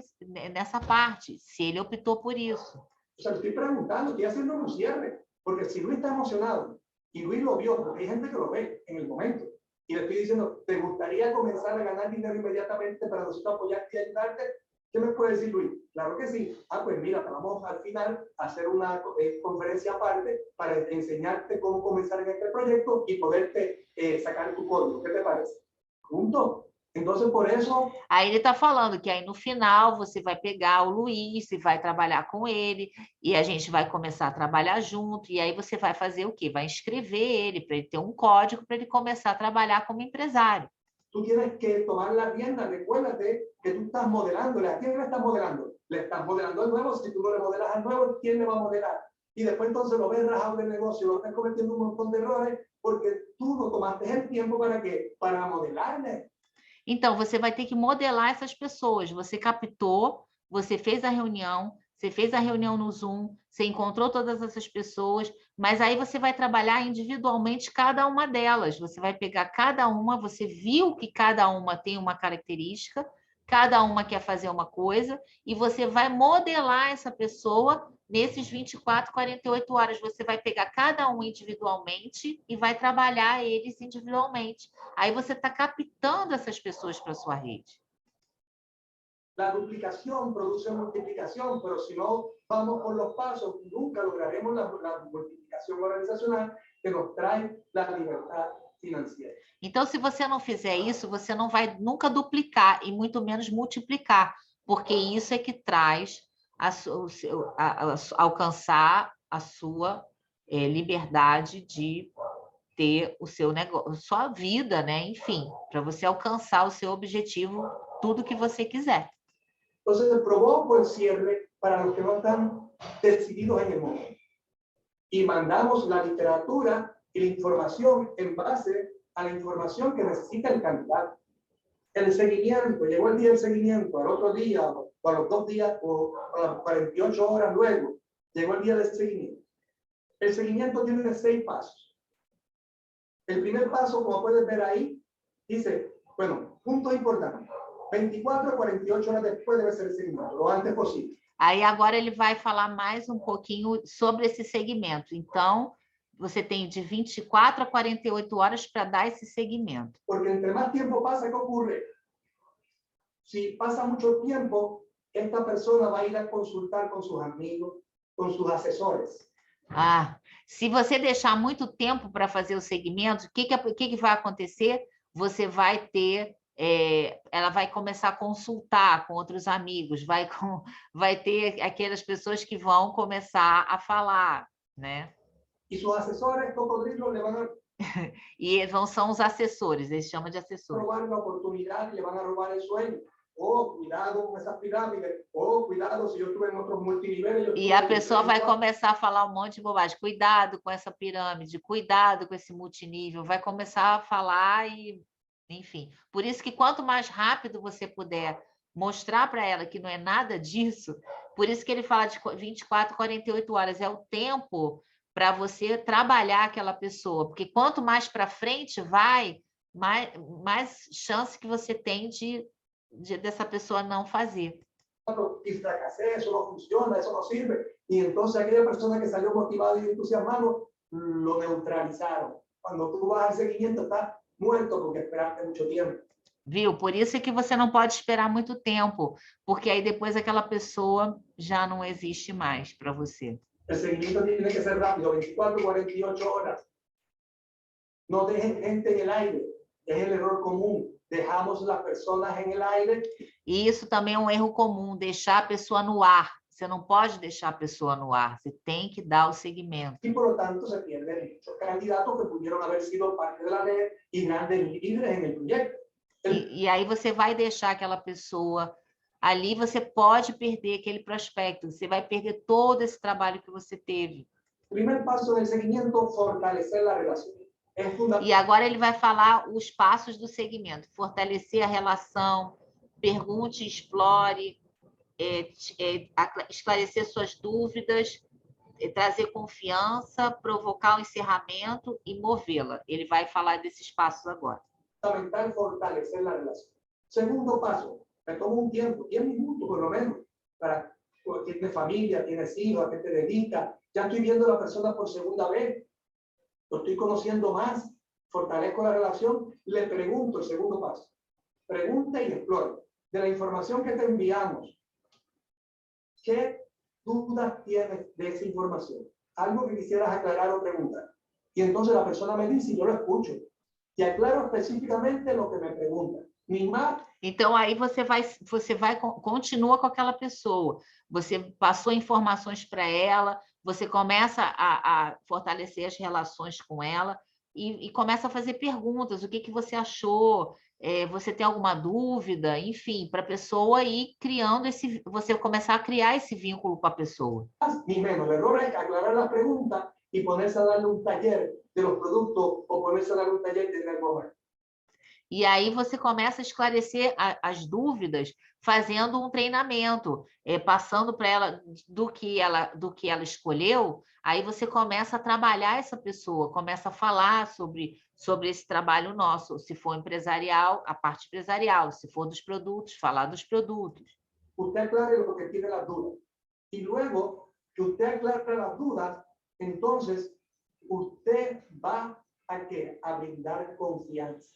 nessa parte, se ele optou por isso. O sea, le estoy preguntando, estoy haciendo un cierre, porque si Luis está emocionado y Luis lo vio, porque hay gente que lo ve en el momento, y le estoy diciendo, ¿te gustaría comenzar a ganar dinero inmediatamente para nosotros apoyarte y ayudarte? ¿Qué me puede decir Luis? Claro que sí. Ah, pues mira, vamos al final a hacer una conferencia aparte para enseñarte cómo comenzar en este proyecto y poderte sacar tu código. ¿Qué te parece? Punto. Entonces, por eso... Aí ele está falando que aí no final você vai pegar o Luiz e vai trabalhar com ele, e a gente vai começar a trabalhar junto, e aí você vai fazer o quê? Vai inscrever ele, para ele ter um código para ele começar a trabalhar como empresário. Tú tienes que tomar la rienda. Recuérdate que tú estás modelándole. ¿A quién le estás modelando? Le estás modelando al nuevo. Si tú no le modelas al nuevo, ¿quién le va a modelar? Y después entonces lo ves rajado del negocio, lo ves cometiendo un montón de errores porque tú no tomaste el tiempo para qué, para modelarle. Então, você vai ter que modelar essas pessoas. Você captou, você fez a reunião no Zoom, você encontrou todas essas pessoas, mas aí você vai trabalhar individualmente cada uma delas. Você vai pegar cada uma, você viu que cada uma tem uma característica, cada uma quer fazer uma coisa, e você vai modelar essa pessoa nesses 24, 48 horas. Você vai pegar cada um individualmente e vai trabalhar eles individualmente. Aí você está captando essas pessoas para a sua rede. La duplicación produce multiplicación, pero si no vamos por los pasos, nunca lograremos la multiplicación organizacional que nos trae la libertad financiera. Então, se você não fizer isso, você não vai nunca duplicar e muito menos multiplicar, porque isso é que traz alcançar a sua liberdade de ter o seu negócio, sua vida, né? Enfim, para você alcançar o seu objetivo, tudo que você quiser. Entonces, provoco el cierre para los que no están decididos en el momento. Y mandamos la literatura y la información en base a la información que necesita el candidato. El seguimiento, llegó el día del seguimiento, al otro día, o a los 2 días, o a las 48 horas luego, llegó el día del seguimiento. El seguimiento tiene 6 pasos. El primer paso, como puedes ver ahí, dice, bueno, puntos importantes. 24 a 48 horas después debe ser el seguimiento, lo antes posible. Aí agora ele vai falar mais um pouquinho sobre esse segmento. Então, você tem de 24 a 48 horas para dar esse segmento. Porque entre más tiempo pasa, ¿qué ocurre? Si pasa mucho tiempo, esta persona va a ir a consultar con sus amigos, con sus asesores. Ah, se você deixar muito tempo para fazer o segmento, o que vai acontecer? Você vai ter... ela vai começar a consultar com outros amigos, vai ter aquelas pessoas que vão começar a falar, né? E sus assessores, cocodrilos, le van a E são os assessores, eles chamam de assessores. robar una oportunidad y le van a robar el sueño. Oh, cuidado con esas pirámides. Oh, cuidado, si yo estuve en otros multiniveles. E a pessoa vai começar a falar um monte de bobagem. Cuidado com essa pirâmide, cuidado com esse multinível. Vai começar a falar e... Enfim, por isso que quanto mais rápido você puder mostrar para ela que não é nada disso, por isso que ele fala de 24, 48 horas, é o tempo para você trabalhar aquela pessoa, porque quanto mais para frente vai, mais chance que você tem de dessa pessoa não fazer. Y fracasé, eso no funciona, eso no sirve. Y entonces aquella persona que salió motivado y entusiasmado, lo neutralizaron. Cuando tú vas al seguimiento, estás muerto porque esperaste mucho tiempo. Viu? Por isso é que você não pode esperar muito tempo, porque aí depois aquela pessoa já não existe mais para você. El seguimiento tiene que ser rápido, 24, 48 horas. No dejen gente en el aire, es el error común. Dejamos las personas en el aire. E isso também é um erro comum, deixar a pessoa no ar. Você não pode deixar a pessoa no ar, você tem que dar o seguimento. Y por lo tanto se pierden muchos candidatos que pudieron haber sido parte de la red y grandes líderes en el proyecto. E aí você vai deixar aquela pessoa ali, você pode perder aquele prospecto, você vai perder todo esse trabalho que você teve. Primer paso del seguimiento, fortalecer la relación. Es fundamental. E agora ele vai falar os passos do segmento: fortalecer a relação, pergunte, explore, esclarecer suas dúvidas, trazer confiança, provocar o encerramento e movê-la. Ele vai falar desses passos agora. Fundamental fortalecer la relación. Segundo paso, me tomo un tiempo, 10 minutos por lo menos, para tienes familia, tienes hijos, a qué te dedicas. Ya estoy viendo a la persona por segunda vez, lo estoy conociendo más, fortalezco la relación, le pregunto, el segundo paso. Pregunta y explora. De la información que te enviamos, ¿qué dudas tienes de esa información? Algo que quisieras aclarar o preguntar. Y entonces la persona me dice y yo lo escucho. E aclaro especificamente o que me pergunta. Então, aí você continua com aquela pessoa. Você passou informações para ela, você começa a fortalecer as relações com ela e começa a fazer perguntas. O que você achou? Você tem alguma dúvida? Enfim, para a pessoa ir criando você começar a criar esse vínculo com a pessoa. Ni menos. O erro é aclarar a pergunta e ponerse a darle um taller de los productos ou ponerse a dar um taller de network. E aí você começa a esclarecer as dúvidas fazendo um treinamento, passando para ela do que ela escolheu. Aí você começa a trabalhar essa pessoa, começa a falar sobre esse trabalho nosso. Se for empresarial, a parte empresarial. Se for dos produtos, falar dos produtos. Usted aclare lo que tiene las dudas. Y luego que usted aclare las dudas, entonces usted va a brindar confianza.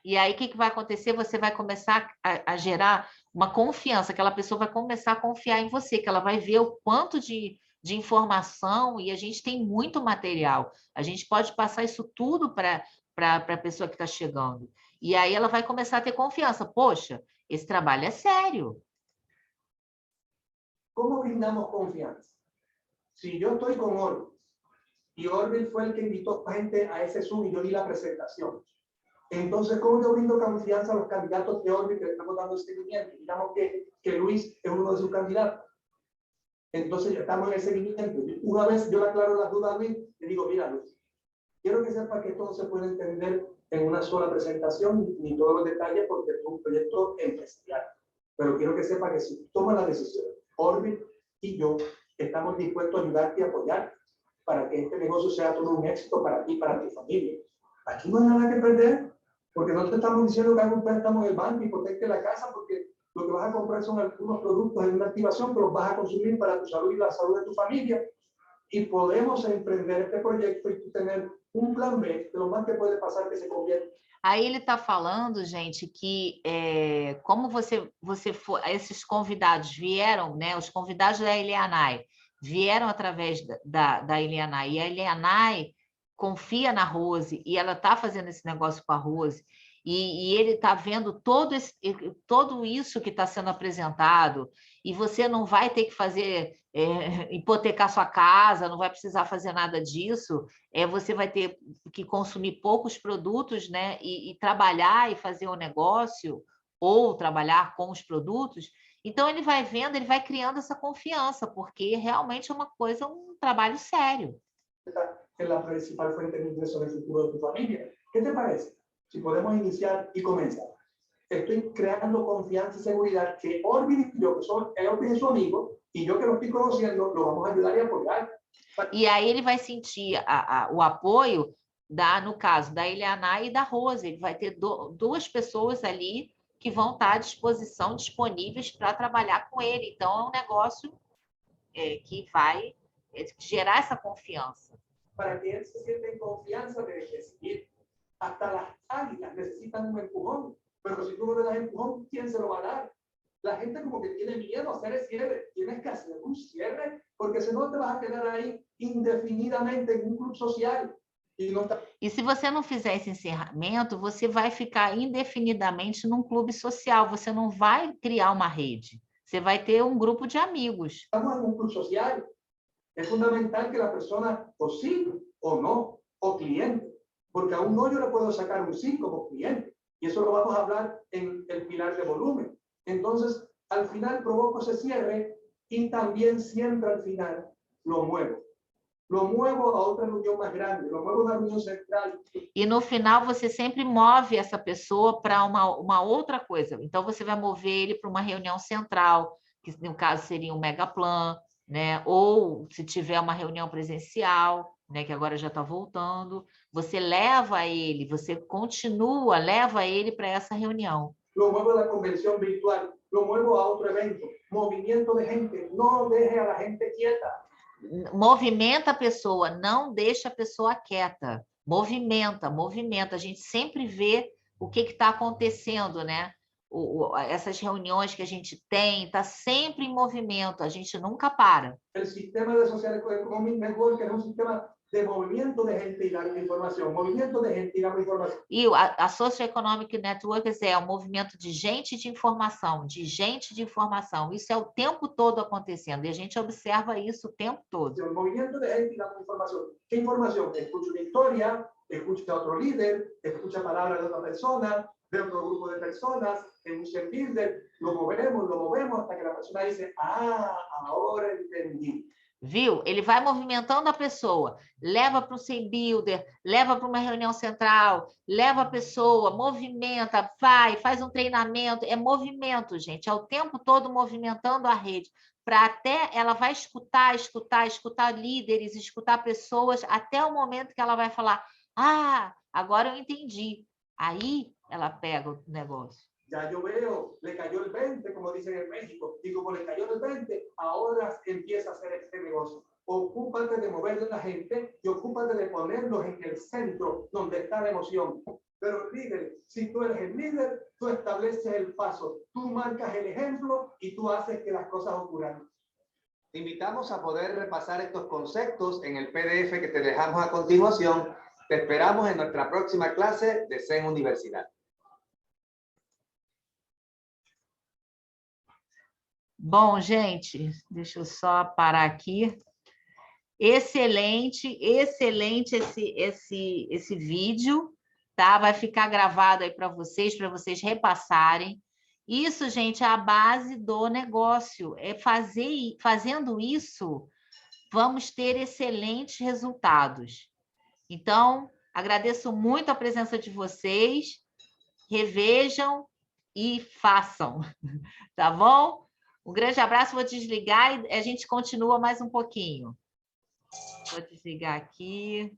E aí, o que vai acontecer? Você vai começar a gerar uma confiança, aquela pessoa vai começar a confiar em você, que ela vai ver o quanto de informação, e a gente tem muito material. A gente pode passar isso tudo para a pessoa que está chegando. E aí ela vai começar a ter confiança. Poxa, esse trabalho é sério. Como brindamos confiança? Si yo estoy con Orville, y Orville fue el que invitó a gente a ese Zoom y yo di la presentación. Entonces, ¿cómo yo brindo confianza a los candidatos de Orville que le estamos dando seguimiento? Digamos que Luis es uno de sus candidatos. Entonces, ya estamos en el seguimiento. Una vez yo le aclaro las dudas a Luis, le digo, mira, Luis, quiero que sepa que esto no se puede entender en una sola presentación, ni todos los detalles, porque es un proyecto empresarial. Pero quiero que sepa que si tomas la decisión, Orville y yo estamos dispuestos a ayudarte y apoyarte para que este negocio sea todo un éxito para ti y para tu familia. Aquí no hay nada que perder. Porque no te estamos diciendo que hagas un préstamo en el banco y hipoteque la casa, porque lo que vas a comprar son algunos productos en una activación que los vas a consumir para tu salud y la salud de tu familia. Y podemos emprender este proyecto y tener un plan B de lo más que puede pasar que se convierta. Aí ele está falando, gente, que como esses convidados vieram, né? Os convidados da Elianai vieram através da Elianai, e a Elianai confia na Rose, e ela está fazendo esse negócio com a Rose, e ele está vendo todo isso que está sendo apresentado, e você não vai ter que fazer, hipotecar sua casa, não vai precisar fazer nada disso, você vai ter que consumir poucos produtos, né, e trabalhar e fazer um negócio, ou trabalhar com os produtos. Então, ele vai vendo, ele vai criando essa confiança, porque realmente é uma coisa, um trabalho sério. Es la principal fuente de ingresos en el futuro de tu familia. ¿Qué te parece? Si podemos iniciar y comenzar. Estoy creando confianza y seguridad que Orville y yo, que son Orville y su amigo, y yo que lo estoy conociendo, lo vamos a ayudar y apoyar. E aí ele vai sentir o apoio, no caso, da Elianai e da Rose. Ele vai ter duas pessoas ali que vão estar à disposição, disponíveis para trabalhar com ele. Então, é um negócio que vai gerar essa confiança. Para que él se sienta en confianza de decidir. Hasta las águilas necesitan un empujón, pero si tú no le das empujón, ¿quién se lo va a dar? La gente como que tiene miedo a hacer el cierre. Tienes que hacer un cierre, porque si no te vas a quedar ahí indefinidamente en un club social. E se você não fizer esse encerramento, você vai ficar indefinidamente num clube social, você não vai criar uma rede, você vai ter um grupo de amigos. Estamos en un club social. Es fundamental que la persona o sí o no, o cliente, porque a un no yo le puedo sacar un sí como cliente, y eso lo vamos a hablar en el pilar de volumen. Entonces, al final provoco ese cierre y también siempre al final lo muevo. Lo muevo a outra reunião mais grande, lo muevo a uma reunião central. E no final você sempre move essa pessoa para uma outra coisa. Então você vai mover ele para uma reunião central, que no caso seria um megaplan, né? Ou se tiver uma reunião presencial, né? Que agora já está voltando, você leva ele, você continua, leva ele para essa reunião. Lo muevo da convenção virtual, lo muevo a outro evento, movimento de gente, não deje a la gente quieta. Movimenta a pessoa, não deixa a pessoa quieta. Movimenta, movimenta. A gente sempre vê o que está acontecendo, né? Essas reuniões que a gente tem, está sempre em movimento, a gente nunca para. O sistema de social economic network é um sistema de movimento de gente e dar informação, movimento de gente e dar informação. E a Socioeconomic Networks é um movimento de gente de informação, de gente de informação. Isso é o tempo todo acontecendo, e a gente observa isso o tempo todo. O movimento de gente e dar informação. Que informação? Escucho uma história, escucho a outro líder, escucho a palavra de outra pessoa, de otro grupo de personas, en un set builder, lo movemos hasta que la persona dice, ahora entendí. Viu? Ele vai movimentando a pessoa, leva para o Same Builder, leva para uma reunião central, leva a pessoa, movimenta, vai, faz um treinamento. É movimento, gente, é o tempo todo movimentando a rede, para até ela vai escutar líderes, escutar pessoas, até o momento que ela vai falar, agora eu entendi. Aí ela pega o negócio. Ya yo veo, le cayó el 20, como dicen en México, y como le cayó el 20, ahora empieza a hacer este negocio. Ocúpate de mover a la gente y ocúpate de ponerlos en el centro donde está la emoción. Pero líder, si tú eres el líder, tú estableces el paso, tú marcas el ejemplo y tú haces que las cosas ocurran. Te invitamos a poder repasar estos conceptos en el PDF que te dejamos a continuación. Te esperamos en nuestra próxima clase de Zen Universidad. Bom, gente, deixa eu só parar aqui. Excelente esse vídeo, tá? Vai ficar gravado aí para vocês repassarem. Isso, gente, é a base do negócio. Fazendo isso, vamos ter excelentes resultados. Então, agradeço muito a presença de vocês. Revejam e façam, tá bom? Um grande abraço, vou desligar e a gente continua mais um pouquinho. Vou desligar aqui.